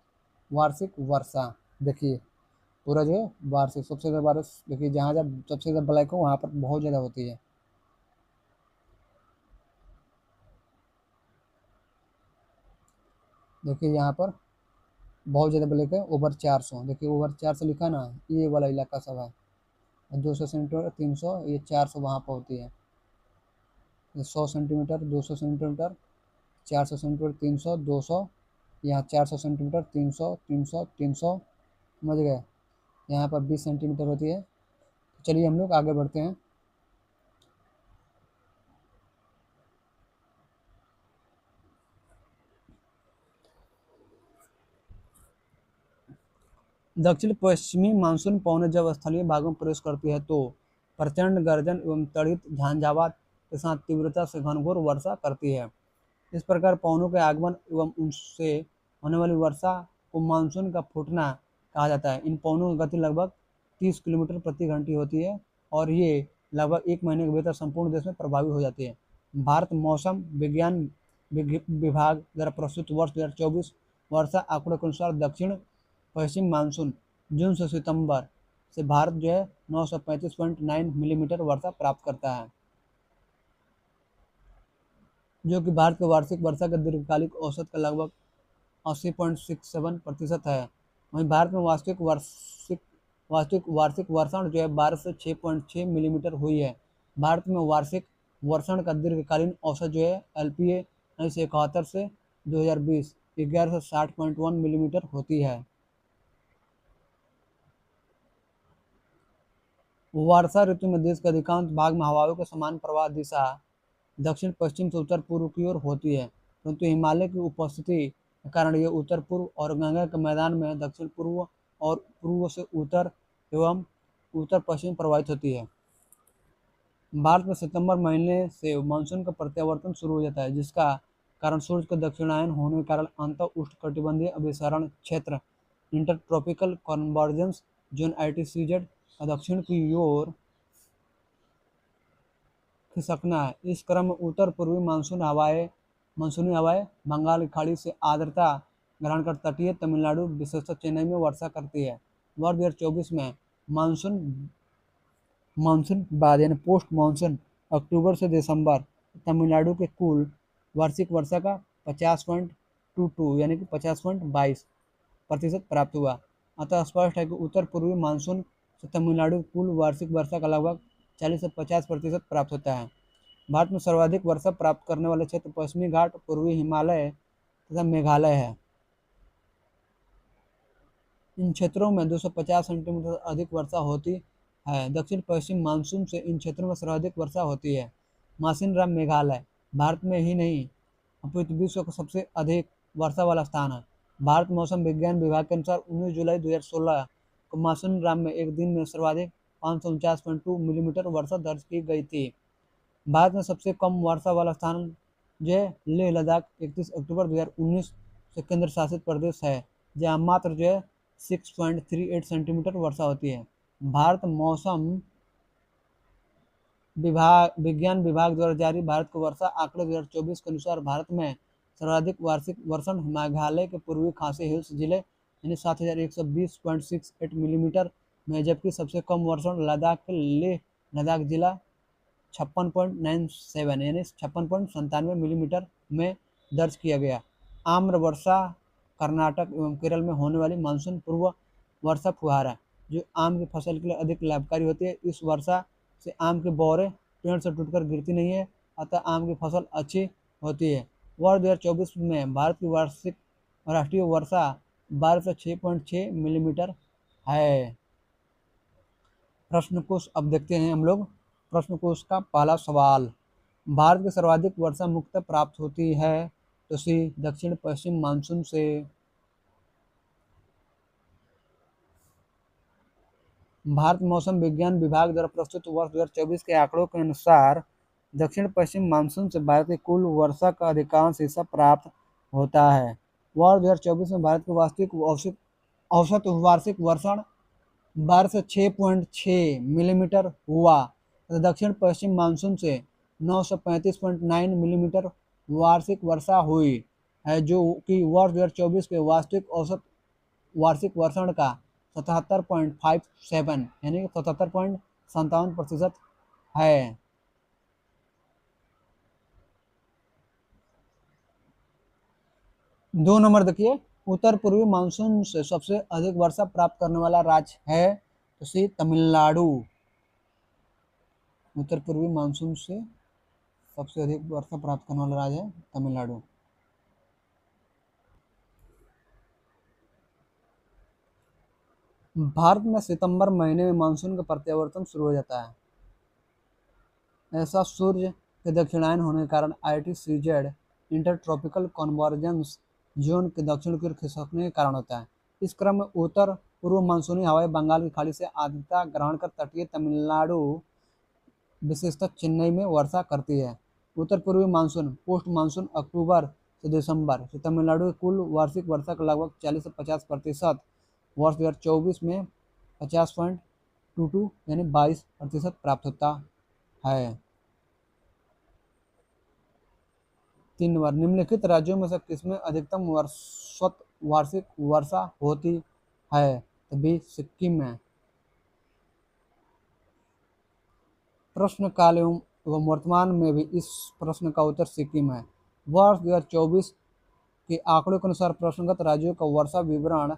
वार्षिक वर्षा देखिए, पूरा जो है वार्षिक सबसे ज़्यादा बारिश देखिए, जहाँ जहाँ सबसे ज़्यादा ब्लैक हो वहाँ पर बहुत ज़्यादा होती है। देखिए यहाँ पर बहुत ज़्यादा ब्लैक है, ओवर 400, देखिए ओवर 400 लिखा ना, ये वाला इलाका सब है। 200 सेंटीमीटर, 300, ये 400 वहाँ पर होती है। 100 सेंटीमीटर, 200 सेंटीमीटर, 400 सेंटीमीटर, 300, 200, यहाँ 400 सेंटीमीटर, 300, 300, 300, समझ गए। यहाँ पर 20 सेंटीमीटर होती है। चलिए हम लोग आगे बढ़ते हैं। दक्षिण पश्चिमी मानसून पवनें जब स्थलीय भागों में प्रवेश करती है तो प्रचंड गर्जन एवं तड़ित झंझावात के साथ तीव्रता से घनघोर वर्षा करती है। इस प्रकार पवनों के आगमन एवं उनसे होने वाली वर्षा को मानसून का फूटना कहा जाता है। इन पवनों की गति लगभग 30 किलोमीटर प्रति घंटे होती है और ये लगभग 1 महीने के भीतर संपूर्ण देश में प्रभावी हो जाती है। भारत मौसम विज्ञान विभाग द्वारा प्रस्तुत वर्ष 2024 वर्षा आंकड़ों के अनुसार दक्षिण पश्चिम मानसून जून से सितंबर से भारत जो है 935.9 मिलीमीटर वर्षा प्राप्त करता है, जो कि भारत के वार्षिक वर्षा के दीर्घकालिक औसत का लगभग 80.67% है। वहीं भारत में वास्तविक वार्षिक वर्षण जो है 12 से 6.6 मिलीमीटर हुई है। भारत में वार्षिक वर्षण का दीर्घकालीन औसत जो है LPA 1971 से 2020 11 से 60.1 मिलीमीटर होती है। वर्षा ऋतु में देश के अधिकांश भाग में हवाओं के समान प्रवाह दिशा दक्षिण पश्चिम से उत्तर पूर्व की ओर होती है, परंतु हिमालय की उपस्थिति के कारण ये उत्तर पूर्व और गंगा के मैदान में दक्षिण पूर्व और पूर्व से उत्तर एवं उत्तर पश्चिम प्रवाहित होती है। भारत में सितंबर महीने से मानसून का प्रत्यावर्तन शुरू हो जाता है, जिसका कारण सूर्य का दक्षिणायन होने के कारण अंत उष्णकटिबंधीय अभिसरण क्षेत्र इंटरट्रॉपिकल कन्वर्जेंस जोन ITCZ दक्षिण की ओर खिसकना है। इस क्रम में उत्तर पूर्वी मानसूनी हवाएं बंगाल की खाड़ी से आर्द्रता ग्रहण कर तटीय तमिलनाडु विशेषतः चेन्नई में वर्षा करती है। वर्ष 2024 में मानसून बाद यानी पोस्ट मानसून अक्टूबर से दिसंबर तमिलनाडु के कुल वार्षिक वर्षा का 50.8 22 यानी कि 50.22% प्राप्त हुआ। अतः स्पष्ट है कि उत्तर पूर्वी मानसून से तमिलनाडु कुल वार्षिक वर्षा का लगभग 40 से 50% प्राप्त होता है। भारत में सर्वाधिक वर्षा प्राप्त करने वाले क्षेत्र पश्चिमी घाट, पूर्वी हिमालय तथा मेघालय है। इन क्षेत्रों में 250 सेंटीमीटर अधिक वर्षा होती है। दक्षिण पश्चिम मानसून से इन क्षेत्रों में सर्वाधिक वर्षा होती है। मासिनराम मेघालय भारत में ही नहीं अपितु विश्व का सबसे अधिक वर्षा वाला स्थान है। भारत मौसम विज्ञान विभाग के अनुसार 19 जुलाई 2016 को मासिनराम में एक दिन में सर्वाधिक 549.2 मिलीमीटर वर्षा दर्ज की गई थी। भारत में सबसे कम वर्षा वाला स्थान जो है लेह लद्दाख 31 अक्टूबर 2019 से केंद्र शासित प्रदेश है, जहाँ मात्र जो है 6.38 सेंटीमीटर वर्षा होती है। भारत मौसम विज्ञान विभाग द्वारा जारी भारत के वर्षा आंकड़े 2024 के अनुसार भारत में सर्वाधिक वार्षिक वर्षण मेघालय के पूर्वी खासी हिल्स जिले यानी 7120.68 मिलीमीटर में, जबकि सबसे कम वर्षण लद्दाख के लेह लद्दाख जिला 56.97 यानी 56.97 मिलीमीटर में दर्ज किया गया। आम्र वर्षा कर्नाटक एवं केरल में होने वाली मानसून पूर्व वर्षा फुहारा जो आम की फसल के लिए अधिक लाभकारी होती है। इस वर्षा से आम के बौरे पेड़ से टूटकर गिरती नहीं है, अतः आम की फसल अच्छी होती है। वर्ष 2024 में भारत की वार्षिक राष्ट्रीय वर्षा 12 से 6.6 मिलीमीटर है। प्रश्न कोश अब देखते हैं हम लोग। प्रश्न कोश का पहला सवाल, भारत की सर्वाधिक वर्षा मुख्यतः प्राप्त होती है तो सी दक्षिण पश्चिम मानसून से। भारत मौसम विज्ञान विभाग द्वारा प्रस्तुत वर्ष 2024 के आंकड़ों के अनुसार दक्षिण पश्चिम मानसून से भारत की कुल वर्षा का अधिकांश हिस्सा प्राप्त होता है। वर्ष 2024 में भारत की वास्तविक औसत वार्षिक वर्षण 12 से 6.6 मिलीमीटर हुआ तथा दक्षिण पश्चिम मानसून से 935.9 मिलीमीटर वार्षिक वर्षा हुई है, जो कि वर्ष 2024 के वास्तविक औसत वार्षिक वर्षण का 77.57 यानी 77.57% है। दो नंबर देखिए, उत्तर पूर्वी मानसून से सबसे अधिक वर्षा प्राप्त करने वाला राज्य है तो सी तमिलनाडु। उत्तर पूर्वी मानसून से सबसे अधिक वर्षा प्राप्त करने वाला राज्य है तमिलनाडु। भारत में सितंबर महीने में मानसून का प्रत्यावर्तन शुरू हो जाता है। ऐसा सूर्य के दक्षिणायन होने के कारण ITCZ inter tropical convergence zone के दक्षिण की ओर खिसकने के कारण होता है। इस क्रम में उत्तर पूर्व मानसूनी हवाएं बंगाल की खाड़ी से आर्द्रता ग्रहण कर तटीय तमिलनाडु विशेषतः चेन्नई में वर्षा करती है। उत्तर पूर्वी मानसून पोस्ट मानसून अक्टूबर से दिसंबर से तमिलनाडु की कुल वार्षिक वर्षा का लगभग 40 से 50% वर्ष 2024 में 50.22 यानी 22% प्राप्त होता है। 3 बार निम्नलिखित राज्यों में से किसमें अधिकतम औसत वार्षिक वर्षा होती है तो बी सिक्किम में। प्रश्न काल एवं वर्तमान में भी इस प्रश्न का उत्तर सिक्किम है। वर्ष 2024 के आंकड़ों के अनुसार प्रश्नगत राज्यों का वर्षा विवरण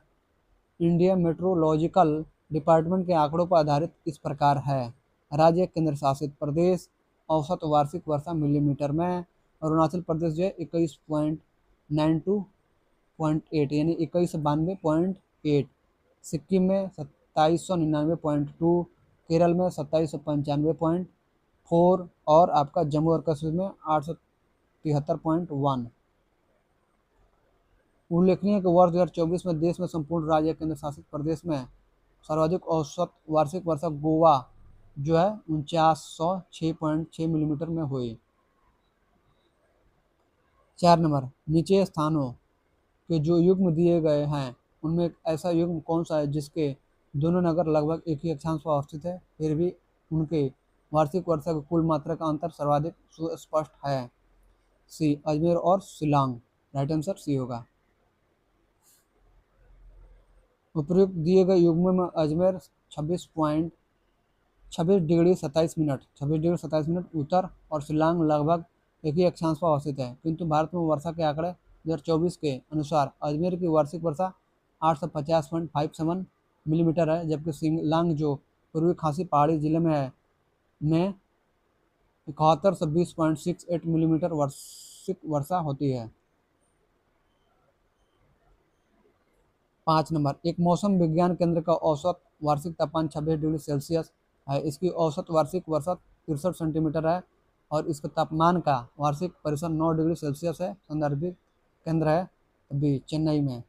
इंडिया मेट्रोलॉजिकल डिपार्टमेंट के आंकड़ों पर आधारित इस प्रकार है। राज्य केंद्र शासित प्रदेश औसत वार्षिक वर्षा मिलीमीटर में, अरुणाचल प्रदेश जो है 21.92.8 यानी 2192.8, सिक्किम में 2799.2, केरल में 2795.4 और आपका जम्मू और कश्मीर में 873.1। उल्लेखनीय है कि वर्ष 2024 में देश में संपूर्ण राज्य केंद्र शासित प्रदेश में सर्वाधिक औसत वार्षिक वर्षा गोवा जो है 4906.6 मिलीमीटर में हुई। 4 नंबर, नीचे स्थानों के जो युग्म दिए गए हैं उनमें एक ऐसा युग्म कौन सा है जिसके दोनों नगर लगभग एक ही अक्षांश पर अवस्थित है फिर भी उनके वार्षिक वर्षा की कुल मात्रा का अंतर सर्वाधिक सुस्पष्ट है। सी अजमेर और शिलांग। राइट आंसर सी होगा। उपयुक्त दिए गए युग्म में अजमेर 26 डिग्री 27 मिनट उत्तर और शिलांग लगभग एक ही अक्षांश पर अवस्थित है, किंतु भारत में वर्षा के आंकड़े 2024 के अनुसार अजमेर की वार्षिक वर्षा 850.57 मिलीमीटर है, जबकि शिलांग जो पूर्वी खासी पहाड़ी जिले में है में 7120.68 मिलीमीटर वार्षिक वर्षा होती है। 5 नंबर, एक मौसम विज्ञान केंद्र का औसत वार्षिक तापमान 26 डिग्री सेल्सियस है। इसकी औसत वार्षिक वर्षा 63 सेंटीमीटर है और इसके तापमान का वार्षिक परिसर 9 डिग्री सेल्सियस है। संदर्भित केंद्र है बी, चेन्नई में।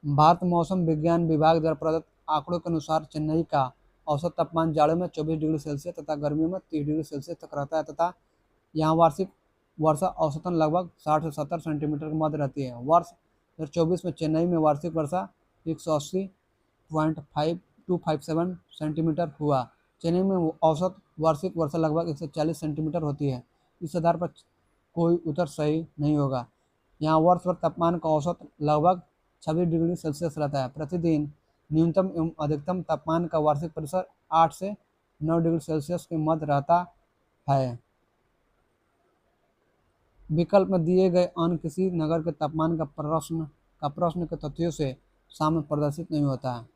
भारत मौसम विज्ञान विभाग द्वारा प्रदत्त आंकड़ों के अनुसार चेन्नई का औसत तापमान जाड़ों में 24 डिग्री सेल्सियस तथा गर्मियों में 30 डिग्री सेल्सियस तक रहता है तथा यहाँ वार्षिक वर्षा औसतन लगभग 60 से 70 सेंटीमीटर के मध्य रहती है। वर्ष 2024 में चेन्नई में वार्षिक वर्षा 180.5257 सेंटीमीटर हुआ। चेन्नई में औसत वार्षिक वर्षा लगभग 140 सेंटीमीटर होती है। इस आधार पर कोई उत्तर सही नहीं होगा। यहाँ वर्ष भर तापमान का औसत लगभग 26 डिग्री सेल्सियस रहता है। प्रतिदिन न्यूनतम एवं अधिकतम तापमान का वार्षिक परिसर 8 से 9 डिग्री सेल्सियस के मध्य रहता है। विकल्प में दिए गए अन्य किसी नगर के तापमान का प्रश्न के तथ्यों से सामने प्रदर्शित नहीं होता है।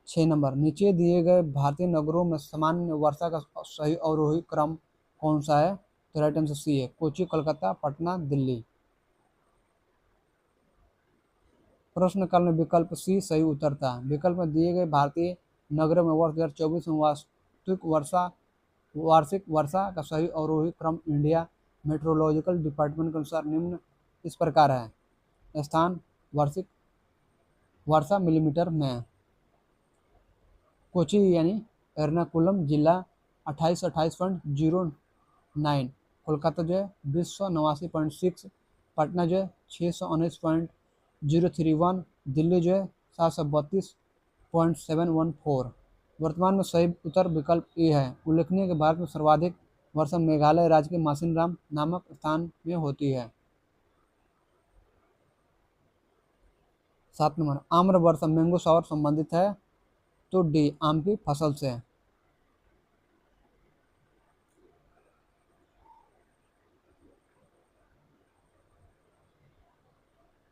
6 नंबर, नीचे दिए गए भारतीय नगरों में सामान्य वर्षा का सही अवरोही क्रम कौन सा है? तो राइट आंसर सी है, कोची, कोलकाता, पटना, दिल्ली। प्रश्न काल में विकल्प सी सही उत्तर था। विकल्प में दिए गए भारतीय नगरों में वर्ष 2024 में वार्षिक वर्षा का सही अवरोही क्रम इंडिया मेट्रोलॉजिकल डिपार्टमेंट के अनुसार निम्न इस प्रकार है। स्थान वार्षिक वर्षा मिलीमीटर में। कोची यानी एर्नाकुलम जिला 2828.09, कोलकाता जो है 2089.6, पटना जो है 619.031, दिल्ली जो है 732.714। वर्तमान में सही उत्तर विकल्प ए है। उल्लेखनीय कि भारत में सर्वाधिक वर्षा मेघालय राज्य के मासिनराम नामक स्थान में होती है। 7 नंबर, आम्र वर्षा मैंगो शावर संबंधित है? तो डी, आम की फसल से।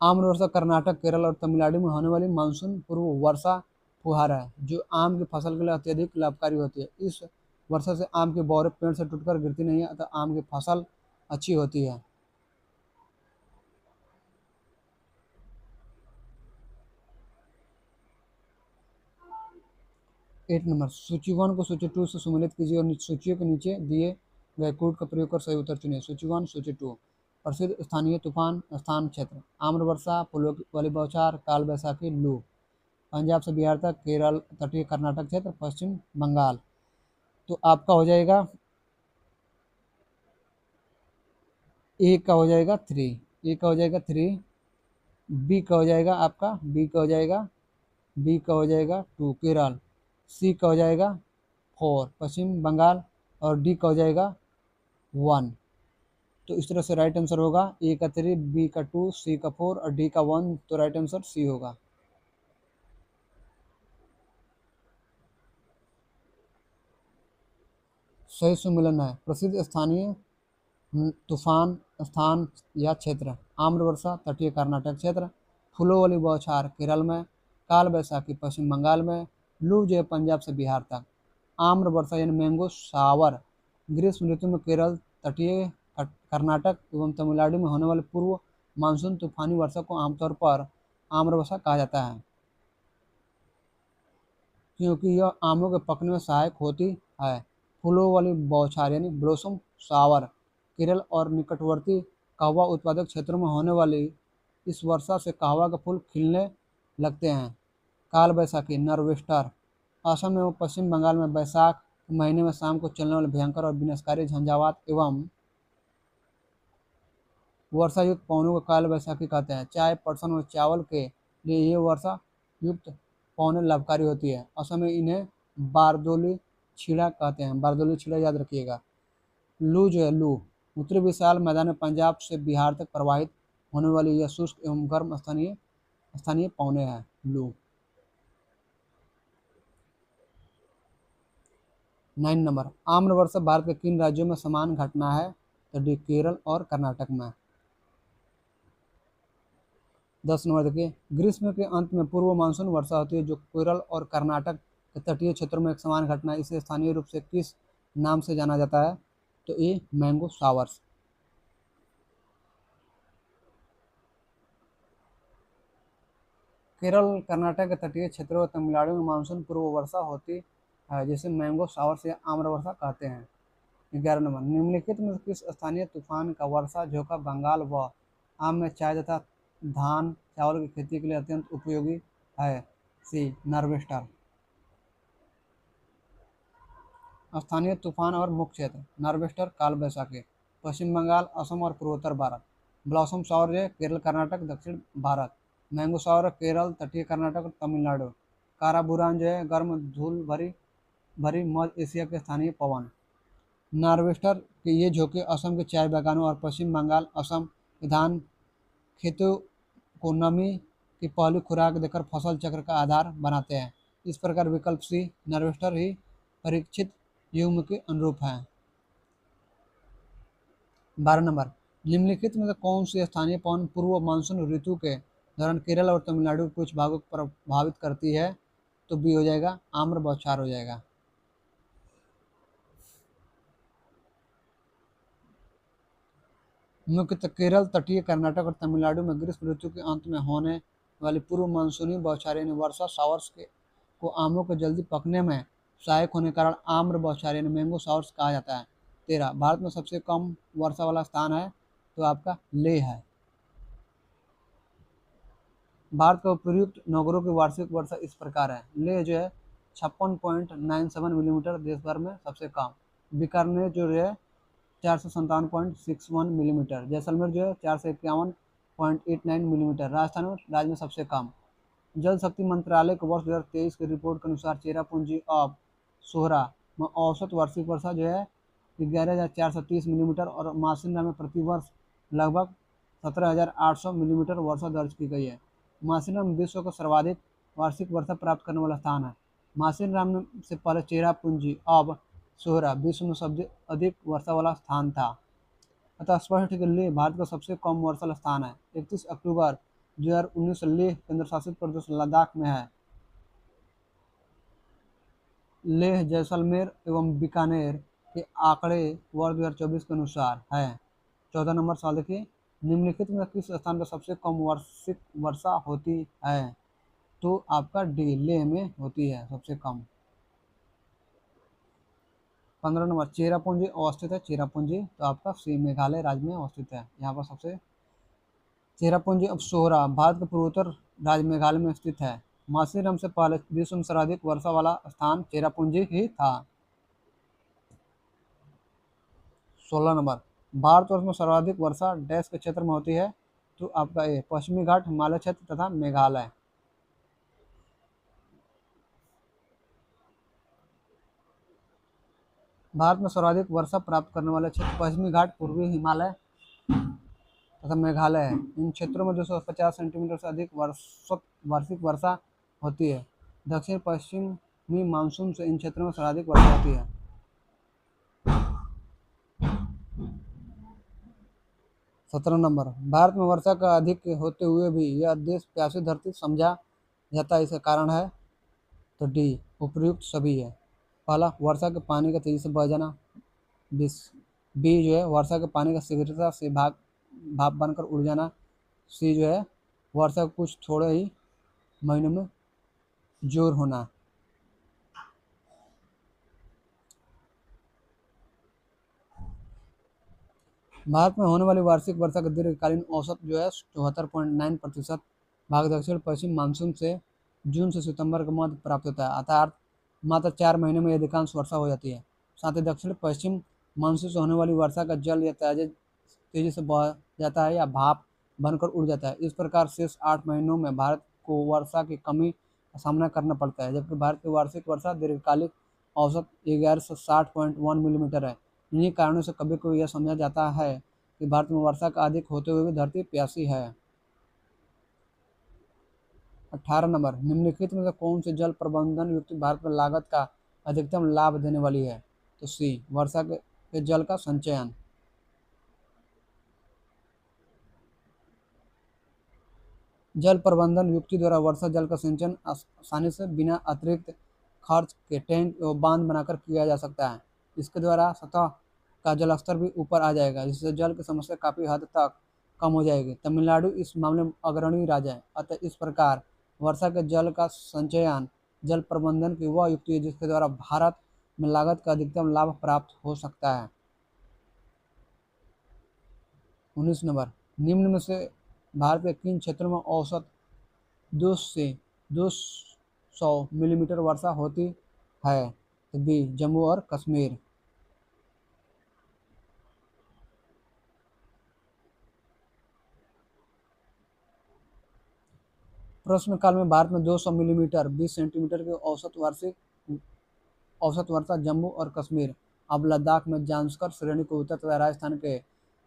आम्र वर्षा कर्नाटक, केरल और तमिलनाडु में होने वाली मानसून पूर्व वर्षा फुहार है जो आम की फसल के लिए अत्यधिक लाभकारी होती है। इस वर्षा से आम की बौरें पेड़ से टूटकर गिरती नहीं है अतः आम की फसल अच्छी होती है। 8 नंबर, सूची 1 को सूची 2 से सम्मिलित कीजिए और सूचियों के नीचे दिए गए कोड का प्रयोग कर सही उत्तर चुनिए। सूची 1, सूची 2। प्रसिद्ध स्थानीय तूफान स्थान क्षेत्र: आम्र वर्षा, फूलों वाली बौछार, काल बैसाखी, लू। पंजाब से बिहार तक, केरल, तटीय कर्नाटक क्षेत्र, पश्चिम बंगाल। तो आपका हो जाएगा ए का हो जाएगा 3, ए का हो जाएगा 3, बी का हो जाएगा आपका, बी का हो जाएगा, बी का हो जाएगा 2 केरल, सी का हो जाएगा 4 पश्चिम बंगाल और डी का हो जाएगा 1। तो इस तरह से राइट आंसर होगा ए का 3, बी का 2, सी का 4 और डी का 1। तो राइट आंसर सी होगा। सही सम्मेलन है प्रसिद्ध स्थानीय तूफान स्थान या क्षेत्र: आम्र वर्षा तटीय कर्नाटक क्षेत्र, फूलों वाली बौछार केरल में, काल बैसाखी पश्चिम बंगाल में, लू जो है पंजाब से बिहार तक। आम्र वर्षा यानी मैंगो शावर ग्रीष्म ऋतु में केरल, तटीय कर्नाटक एवं तमिलनाडु में होने वाले पूर्व मानसून तूफानी वर्षा को आमतौर पर आम्र वर्षा कहा जाता है क्योंकि यह आमों के पकने में सहायक होती है। फूलों वाली बौछार यानी ब्लॉसम शावर केरल और निकटवर्ती कहवा उत्पादक क्षेत्रों में होने वाली इस वर्षा से कहवा के फूल खिलने लगते हैं। काल बैसाखी नॉर्वेस्टर असम एवं पश्चिम बंगाल में बैसाख के महीने में शाम को चलने वाले भयंकर और विनाशकारी झंझावात एवं वर्षा युक्त पवनों को काल बैसाखी कहते हैं। चाय, पटसन और चावल के लिए ये वर्षा युक्त पवनें लाभकारी होती है। असम में इन्हें बारदोली छीड़ा कहते हैं। बारदोली छीड़ा याद रखिएगा। लू जो है, लू उत्तरी विशाल मैदान में पंजाब से बिहार तक प्रवाहित होने वाली यह शुष्क एवं गर्म स्थानीय स्थानीय पवने हैं। लू। 9 नंबर, आम्र वर्षा भारत के किन राज्यों में समान घटना है? तो डी केरल और कर्नाटक में। 10 नंबर देखिए, ग्रीष्म के अंत में पूर्व मानसून वर्षा होती है जो केरल और कर्नाटक के तटीय क्षेत्रों में एक समान घटना है। इसे स्थानीय रूप से किस नाम से जाना जाता है? तो ये मैंगो शावर्स। केरल कर्नाटक के तटीय क्षेत्रों और तमिलनाडु में मानसून पूर्व वर्षा होती है जिसे मैंगो शावर्स या आम्र वर्षा कहते हैं। 11 नंबर, निम्नलिखित में किस स्थानीय तूफान का वर्षा झोंका बंगाल व आम में चाय तथा धान चावल की खेती के लिए अत्यंत उपयोगी है? सी नॉर्वेस्टर। स्थानीय तूफान और मुख्य क्षेत्र, नॉर्वेस्टर काल बैसाखी, पश्चिम बंगाल, असम और पूर्वोत्तर भारत। ब्लॉसम शावर है केरल कर्नाटक दक्षिण भारत। मैंगो शावर केरल तटीय कर्नाटक और तमिलनाडु। काराबुरान जो है गर्म धूल भरी भरी मध्य एशिया के स्थानीय पवन। नार्वेस्टर के ये झोंके असम के चाय बागानों और पश्चिम बंगाल असम के धान खेतों को नमी की पहली खुराक देकर फसल चक्र का आधार बनाते हैं। इस प्रकार विकल्प सी नार्वेस्टर ही परीक्षित युग्म के अनुरूप है। 12 नंबर, निम्नलिखित में से कौन सी स्थानीय पवन पूर्व मानसून ऋतु के दौरान केरल और तमिलनाडु के कुछ भागों को प्रभावित करती है? तो बी हो जाएगा, आम्र बौछार हो जाएगा। मुख्यतः केरल तटीय कर्नाटक और तमिलनाडु में ग्रीष्म ऋतु के अंत में होने वाली पूर्व मानसूनी बौछारें वर्षा शावर्स के को आमों के जल्दी पकने में सहायक होने के कारण आम्र बौछारें मैंगो शावर्स कहा जाता है। 13, भारत में सबसे कम वर्षा वाला स्थान है? तो आपका लेह है। भारत के उपर्युक्त नगरों की वार्षिक वर्षा इस प्रकार है। लेह जो है 56.97 मिलीमीटर, देश भर में सबसे कम। बीकानेर जो है 457.61 मिलीमीटर। जैसलमेर जो है 451.89 मिलीमीटर। राजस्थान राज्य में सबसे कम। जल शक्ति मंत्रालय के वर्ष 2023 की रिपोर्ट के अनुसार चेरापूंजी ऑफ सोहरा में औसत वार्षिक वर्षा जो है 11,430 मिलीमीटर और मासिनराम में प्रतिवर्ष लगभग 17,800 मिलीमीटर वर्षा दर्ज की गई है। मासिनराम विश्व का सर्वाधिक वार्षिक वर्षा प्राप्त करने वाला स्थान है। मासिनराम से पहले चेरापूंजी ऑफ सोहरा विश्व में सबसे अधिक वर्षा वाला स्थान था। अतः स्पष्ट है कि लेह भारत का सबसे कम वर्षा वाला स्थान है। 31 अक्टूबर 2019 लेह केंद्र शासित प्रदेश लद्दाख में है। लेह जैसलमेर एवं बीकानेर के आंकड़े वर्ष 2024 के अनुसार है। 14 नंबर सवाल देखिए, निम्नलिखित में किस स्थान पर सबसे कम वार्षिक वर्षा होती है? तो आपका डी लेह में होती है सबसे कम। 15 नंबर, चेरापूंजी अवस्थित है। चेरापूंजी तो आपका सी मेघालय राज्य में अवस्थित है। यहाँ पर सबसे चेरापूंजी अब सोहरा भारत के पूर्वोत्तर राज्य मेघालय में स्थित है। मासिनराम से पहले विश्व में सर्वाधिक वर्षा वाला स्थान चेरापूंजी ही था। 16 नंबर, भारतवर्ष में सर्वाधिक वर्षा डैश के क्षेत्र में होती है? तो आपका ए पश्चिमी घाट, हिमालय क्षेत्र तथा मेघालय। भारत में सर्वाधिक वर्षा प्राप्त करने वाले क्षेत्र पश्चिमी घाट, पूर्वी हिमालय तथा मेघालय है। इन क्षेत्रों में 250 सेंटीमीटर से अधिक वार्षिक वर्षा होती है। दक्षिण पश्चिमी मानसून से इन क्षेत्रों में सर्वाधिक वर्षा होती है। 17 नंबर, भारत में वर्षा का अधिक होते हुए भी यह देश प्यासी धरती समझा जाता है, इसका कारण है? तो डी उपर्युक्त सभी है। पहला, वर्षा के पानी का तेजी से बह जाना। बी जो है वर्षा के पानी का शीघ्रता से भाप बनकर उड़ जाना। सी जो है वर्षा कुछ थोड़े ही महीनों में जोर होना। भारत में होने वाली वार्षिक वर्षा का दीर्घकालीन औसत जो है 74.9% भाग दक्षिण पश्चिम मानसून से जून से सितंबर के मध्य प्राप्त होता है, अर्थात मात्र 4 महीने में अधिकांश वर्षा हो जाती है। साथ ही दक्षिण पश्चिम मानसून से होने वाली वर्षा का जल या तेजी से बह जाता है या भाप बनकर उड़ जाता है। इस प्रकार शेष 8 महीनों में भारत को वर्षा की कमी का सामना करना पड़ता है, जबकि भारत की वार्षिक वर्षा दीर्घकालिक औसत 1160.1 मिलीमीटर है। इन्हीं कारणों से कभी कभी यह समझा जाता है कि भारत में वर्षा का अधिक होते हुए भी धरती प्यासी है। 18 नंबर, निम्नलिखित में से कौन सी जल प्रबंधन युक्त भारत में लागत का अधिकतम लाभ देने वाली है? तो सी वर्षा के जल का संचयन। जल प्रबंधन युक्ति द्वारा वर्षा जल का सिंचन आसानी से बिना अतिरिक्त खर्च के टैंक एवं बांध बनाकर किया जा सकता है। इसके द्वारा सतह का जल स्तर भी ऊपर आ जाएगा, जिससे जल की समस्या काफ़ी हद तक कम हो जाएगी। तमिलनाडु इस मामले में अग्रणी राज्य है। अतः इस प्रकार वर्षा के जल का संचयन जल प्रबंधन की वह युक्ति है जिसके द्वारा भारत में लागत का अधिकतम लाभ प्राप्त हो सकता है। 19 नंबर, निम्न में से भारत के किन क्षेत्रों में औसत 2 से 200 मिलीमीटर वर्षा होती है? तो बी, जम्मू और कश्मीर। प्रश्न काल में भारत में 200 मिलीमीटर 20 सेंटीमीटर की औसत वर्षा जम्मू और कश्मीर, अब लद्दाख में जांस्कर श्रेणी के उत्तर तथा राजस्थान के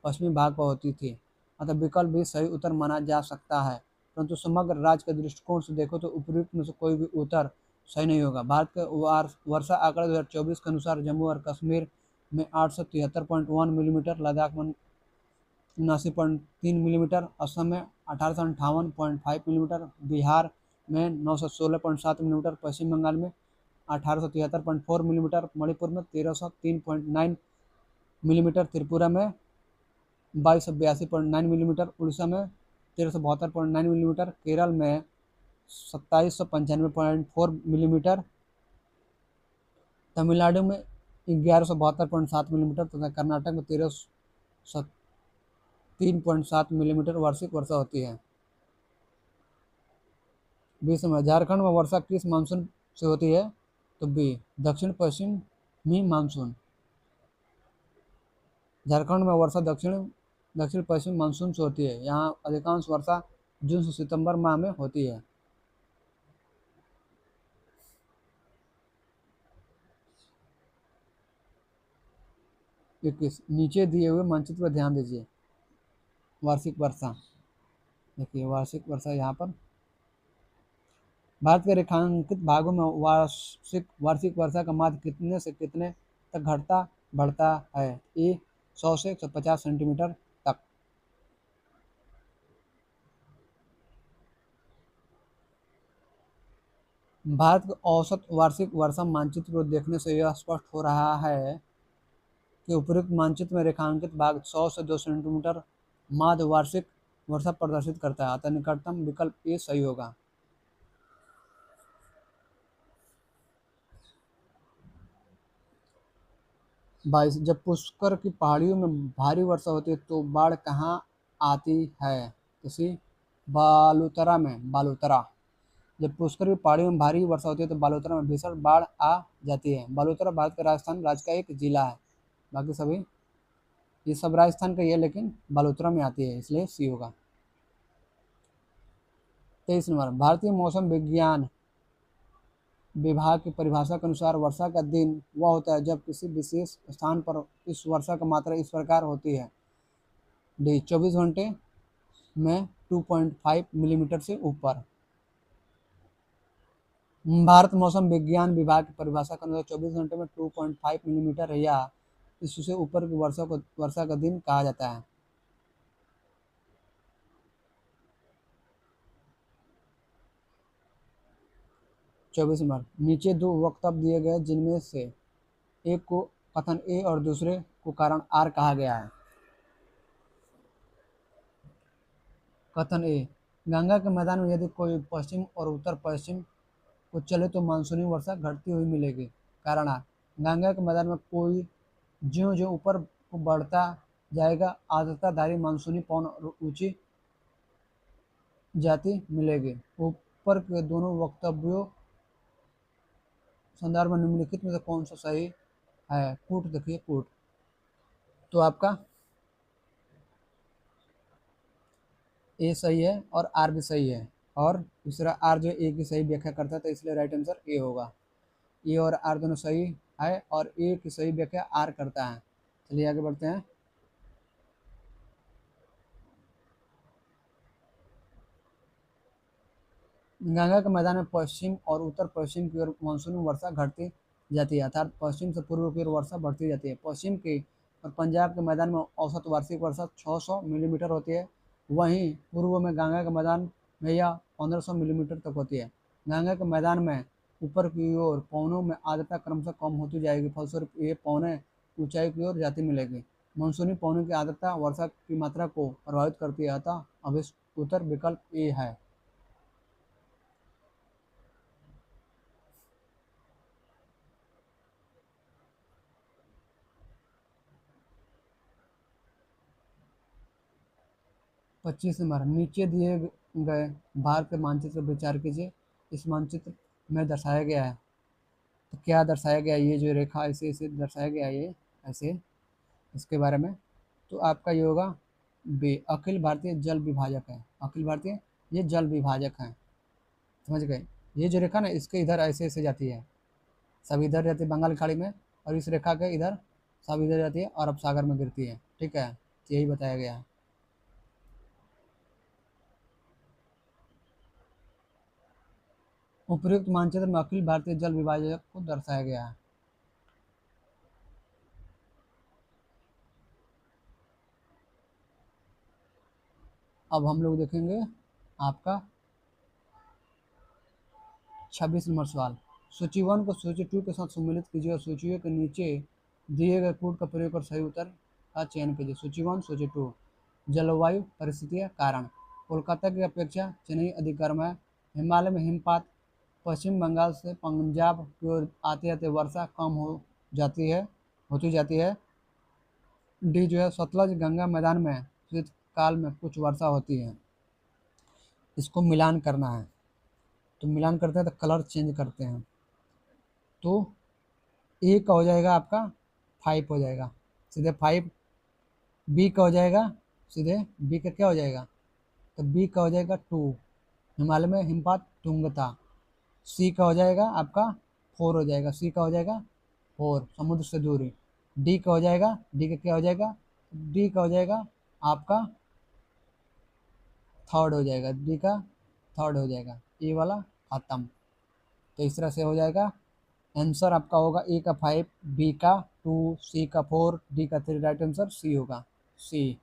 पश्चिमी भाग पर होती थी। अतः विकल्प भी सही उत्तर माना जा सकता है, परंतु समग्र राज्य के दृष्टिकोण से देखो तो उपयुक्त में से कोई भी उत्तर सही नहीं होगा। भारत के वर्षा आंकड़े 2024 के अनुसार जम्मू और कश्मीर में 873.1 मिलीमीटर, लद्दाख में 79.3 मिलीमीटर, असम में 1858.5 मिलीमीटर, बिहार में 916.7 मिलीमीटर, पश्चिम बंगाल में 1873.4 मिलीमीटर, मणिपुर में 1303.9 मिलीमीटर, त्रिपुरा में 2282.9 मिलीमीटर, उड़ीसा में 1372.9 मिलीमीटर, केरल में 2795.4 मिलीमीटर, तमिलनाडु में 1172.7 मिलीमीटर तथा कर्नाटक में 1303.7 मिलीमीटर वार्षिक वर्षा होती है। 20 में झारखंड में वर्षा किस मानसून से होती है? तो बी, दक्षिण पश्चिमी मानसून। झारखंड में वर्षा दक्षिण पश्चिम मानसून से होती है। यहाँ अधिकांश वर्षा जून से सितंबर माह में होती है। 21, नीचे दिए हुए मानचित्र पर ध्यान दीजिए। वार्षिक वर्षा, देखिए वार्षिक वर्षा यहाँ पर भारत के रेखांकित भागों में वार्षिक वर्षा का माध्य कितने से कितने तक घटता बढ़ता है? ए 100 से 150 सेंटीमीटर तक। भारत के औसत वार्षिक वर्षा मानचित्र को देखने से यह स्पष्ट हो रहा है कि उपयुक्त मानचित्र में रेखांकित भाग 100 से 200 सेंटीमीटर माध्य वार्षिक वर्षा प्रदर्शित करता है। अतः निकटतम विकल्प ए सही होगा। बाईस, जब पुष्कर की पहाड़ियों में भारी वर्षा होती है तो बाढ़ कहाँ आती है? तो सी, बालोतरा में, बालोतरा। जब पुष्कर की पहाड़ियों में भारी वर्षा होती है तो बालोतरा में भीषण बाढ़ आ जाती है। बालोतरा भारत के राजस्थान राज्य का एक जिला है। बाकी सभी ये सब राजस्थान का ही है, लेकिन बालोतरा में आती है, इसलिए सी होगा। 23 नंबर, भारतीय मौसम विज्ञान विभाग की परिभाषा के अनुसार वर्षा का दिन वह होता है जब किसी विशेष स्थान पर इस वर्षा की मात्रा इस प्रकार होती है। डी, 24 घंटे में 2.5 मिलीमीटर से ऊपर। भारत मौसम विज्ञान विभाग की परिभाषा के अनुसार 24 घंटे में 2.5 मिलीमीटर या इससे ऊपर की वर्षा का दिन कहा जाता है। 24 नंबर, नीचे दो वक्तव्य दिए गए जिनमें से एक को कथन ए और दूसरे को कारण आर कहा गया है। कथन ए, गंगा के मैदान में यदि कोई पश्चिम और उत्तर पश्चिम को चले तो मानसूनी वर्षा घटती हुई मिलेगी। कारण आर, गंगा के मैदान में कोई ज्यों ज्यों ऊपर को बढ़ता जाएगा आर्द्रताधारी मानसूनी पवन और ऊंची जाति मिलेगी। ऊपर के दोनों वक्तव्यों संदर्भ में निम्नलिखित में से कौन सा सही है? कूट देखिए, कूट तो आपका ए सही है और आर भी सही है, और दूसरा आर जो ए की सही व्याख्या करता है, तो इसलिए राइट आंसर ए होगा। ए और आर दोनों सही है और ए की सही व्याख्या आर करता है। चलिए आगे बढ़ते हैं। गंगा के मैदान में पश्चिम और उत्तर पश्चिम की ओर मानसूनी वर्षा घटती जाती है, अर्थात पश्चिम से पूर्व की ओर वर्षा बढ़ती जाती है। पश्चिम की और पंजाब के मैदान में औसत वार्षिक वर्षा 600 मिलीमीटर होती है। वहीं पूर्व में गंगा के मैदान में यह 1500 मिलीमीटर तक होती है। गंगा के मैदान में ऊपर की ओर पवनों में आर्द्रता क्रमशः कम होती जाएगी, फलस्वरूप ये पवनें ऊंचाई की ओर जाती मिलेगी। मानसूनी पवनों की आर्द्रता वर्षा की मात्रा को प्रभावित करती है, अतः अब उत्तर विकल्प ए है। 25 नंबर, नीचे दिए गए भारत के मानचित्र पर विचार कीजिए। इस मानचित्र में दर्शाया गया है, तो क्या दर्शाया गया है? ये जो रेखा ऐसे ऐसे दर्शाया गया है, ये ऐसे, इसके बारे में तो आपका ये होगा बी, अखिल भारतीय जल विभाजक है। अखिल भारतीय ये जल विभाजक है, समझ गए। ये जो रेखा ना इसके इधर ऐसे ऐसे जाती है, सब इधर जाती है बंगाल की खाड़ी में, और इस रेखा के इधर सब इधर जाती है अरब सागर में गिरती है, ठीक है, यही बताया गया है। उपयुक्त मानचित्र में अखिल भारतीय जल विभाजक को दर्शाया गया है। अब हम लोग देखेंगे आपका 26 नंबर सवाल। सूची 1 को सूची 2 के साथ सम्मिलित कीजिए और सूचियों के नीचे दिए गए कोड का प्रयोग कर सही उत्तर का चयन कीजिए। सूची 1, सूची 2। जलवायु परिस्थितियाँ कारण। कोलकाता की अपेक्षा चेन्नई अधिक गर्म है। हिमालय में हिमपात। पश्चिम बंगाल से पंजाब की ओर आते आते वर्षा कम हो जाती है होती जाती है। डी जो है सतलज गंगा मैदान में शीतकाल में कुछ वर्षा होती है। इसको मिलान करना है, तो मिलान करते हैं तो कलर चेंज करते हैं, तो ए का हो जाएगा आपका 5 हो जाएगा, सीधे 5। बी का हो जाएगा सीधे, बी का क्या हो जाएगा, तो बी का हो जाएगा 2, हिमालय में हिमपात तुंगता। सी का हो जाएगा आपका 4 हो जाएगा, सी का हो जाएगा 4, समुद्र से दूरी। डी का हो जाएगा, डी का क्या हो जाएगा, डी का हो जाएगा आपका थर्ड हो जाएगा, डी का थर्ड हो जाएगा, ए वाला खत्म। तो इस तरह से हो जाएगा। आंसर आपका होगा ए का 5, बी का 2, सी का 4, डी का 3। राइट आंसर सी होगा, सी।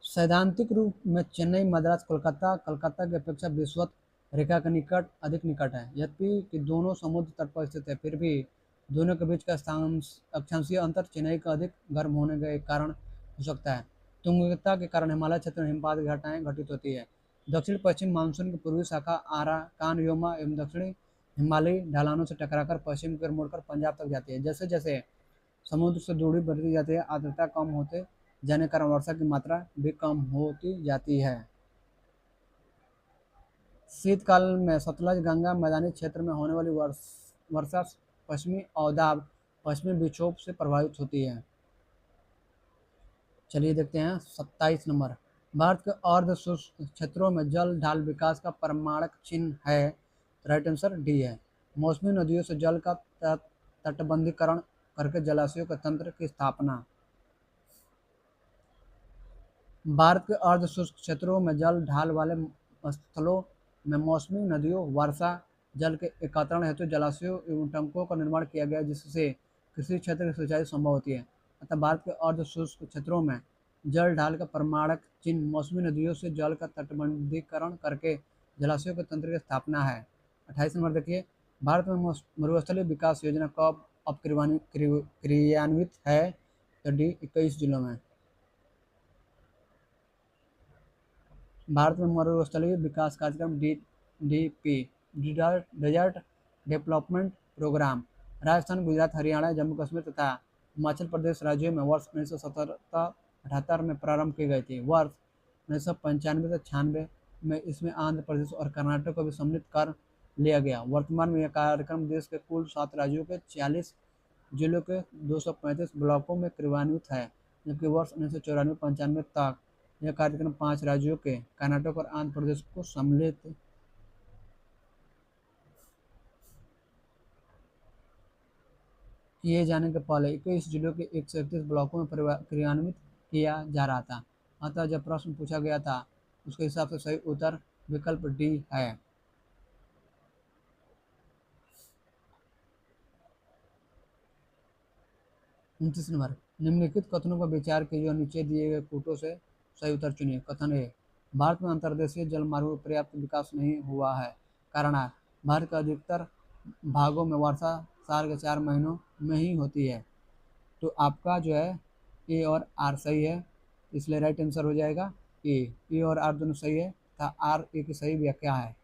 सैद्धांतिक रूप में चेन्नई, मद्रास, कोलकाता कलकत्ता की अपेक्षा विषुवत रेखा के निकट अधिक निकट है। यद्यपि कि दोनों समुद्र तट पर स्थित है, फिर भी दोनों के बीच का अक्षांशीय अंतर चेन्नई का अधिक गर्म होने के कारण हो सकता है। तुंगता के कारण हिमालय क्षेत्र में हिमपात की घटनाएं घटित होती है। दक्षिण पश्चिम मानसून की पूर्वी शाखा आराकान योमा एवं दक्षिणी हिमालयी ढलानों से टकराकर पश्चिम की ओर मुड़कर पंजाब तक जाती है। जैसे जैसे समुद्र से दूरी बढ़ती जाती है, आर्द्रता कम होते जाने के कारण वर्षा की मात्रा भी कम होती जाती है। शीतकाल में सतलज गंगा मैदानी क्षेत्र में होने वाली वर्षा पश्चिमी अवदाब पश्चिमी विक्षोभ से प्रभावित होती है। चलिए देखते हैं 27 नंबर। भारत के अर्ध शुष्क क्षेत्रों में जल ढाल विकास का प्रमाणक चिन्ह है। राइट आंसर डी है। मौसमी नदियों से जल का तटबंधीकरण करके जलाशयों के तंत्र की स्थापना। भारत के अर्ध शुष्क क्षेत्रों में जल ढाल वाले स्थलों में मौसमी नदियों वर्षा जल के एकत्रण हेतु जलाशयों एवं टंकों का निर्माण किया गया, जिससे कृषि क्षेत्र की सिंचाई संभव होती है। अतः भारत के अर्ध शुष्क क्षेत्रों में जल ढाल का प्रमाणक चिन्ह मौसमी नदियों से जल का तटबंधीकरण करके जलाशयों के तंत्र की स्थापना है। 28 नंबर देखिए, भारत में मरुस्थलीय विकास योजना कब अब क्रियान्वित है, तो डी 21 जिलों में। भारत में मरुस्थलीय विकास कार्यक्रम DDP Desert Development Programme Rajasthan, Gujarat, Haryana, Jammu Kashmir तथा हिमाचल प्रदेश राज्यों में वर्ष 1977-78 में प्रारंभ की गई थी। वर्ष 1995 से 96 में इसमें आंध्र प्रदेश और कर्नाटक को भी सम्मिलित कर लिया गया। वर्तमान में यह कार्यक्रम देश के कुल 7 राज्यों के 40 जिलों के 235 ब्लॉकों में क्रियान्वित है, जबकि वर्ष 1994-95 तक यह कार्यक्रम 5 राज्यों के कर्नाटक और आंध्र प्रदेश को सम्मिलित किए जाने के पहले 21 जिलों के 131 ब्लॉकों में क्रियान्वित किया जा रहा था। अतः जब प्रश्न पूछा गया था उसके हिसाब से सही उत्तर विकल्प डी है। 29 नंबर, निम्नलिखित कथनों पर विचार कीजिए और नीचे दिए गए कोटों से सही उत्तर चुनिए। कथन ए, भारत में अंतर्देशीय जल मार्गों का पर्याप्त विकास नहीं हुआ है। कारण है, भारत के अधिकतर भागों में वर्षा साल के 4 महीनों में ही होती है। तो आपका जो है ए और आर सही है, इसलिए राइट आंसर हो जाएगा ए और आर दोनों सही है तथा आर ए की सही व्याख्या है।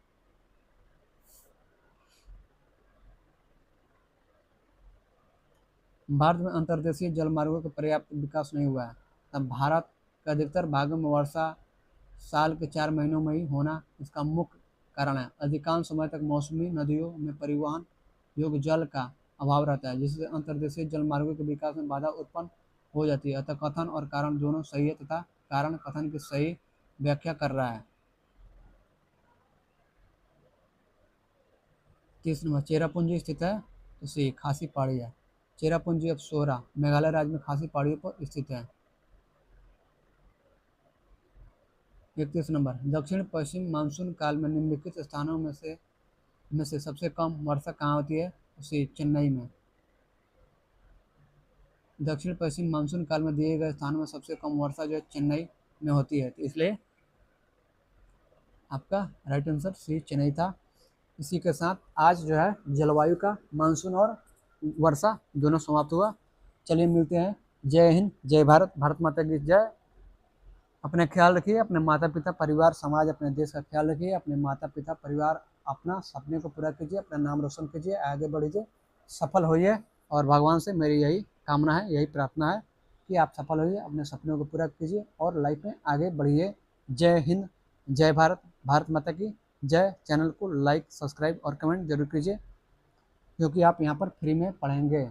भारत में अंतर्देशीय जलमार्गों का पर्याप्त विकास नहीं हुआ है तब भारत के अधिकतर भागों में वर्षा साल के 4 महीनों में ही होना इसका मुख्य कारण है। अधिकांश समय तक मौसमी नदियों में परिवहन योग्य जल का अभाव रहता है, जिससे अंतर्देशीय जलमार्गों के विकास में बाधा उत्पन्न हो जाती है। अतः कथन और कारण दोनों सही है तथा कारण कथन की सही व्याख्या कर रहा है। 30 नंबर, चेरापूंजी स्थित है तो सी खासी पहाड़ी है। चेरापूंजी अब सोहरा मेघालय राज्य में खासी पहाड़ियों पर स्थित है। 31 नंबर, दक्षिण पश्चिम मानसून काल में निम्नलिखित स्थानों में से सबसे कम वर्षा कहाँ होती है? सी चेन्नई में। दक्षिण पश्चिम मानसून काल में दिए गए स्थानों में सबसे कम वर्षा जो है चेन्नई में होती है, तो इसलिए आपका राइट आंसर सी चेन्नई था। इसी के साथ आज जो है जलवायु का मानसून और वर्षा दोनों समाप्त हुआ। चलिए मिलते हैं। जय हिंद, जय भारत, भारत माता की जय। अपने ख्याल रखिए, अपने माता पिता परिवार समाज अपने देश का ख्याल रखिए। अपने माता पिता परिवार अपना सपने को पूरा कीजिए, अपना नाम रोशन कीजिए, आगे बढ़िए, सफल होइए। और भगवान से मेरी यही कामना है, यही प्रार्थना है कि आप सफल होइए, अपने सपनों को पूरा कीजिए और लाइफ में आगे बढ़िए। जय हिंद, जय भारत, भारत माता की जय। चैनल को लाइक, सब्सक्राइब और कमेंट जरूर कीजिए, क्योंकि आप यहाँ पर फ्री में पढ़ेंगे।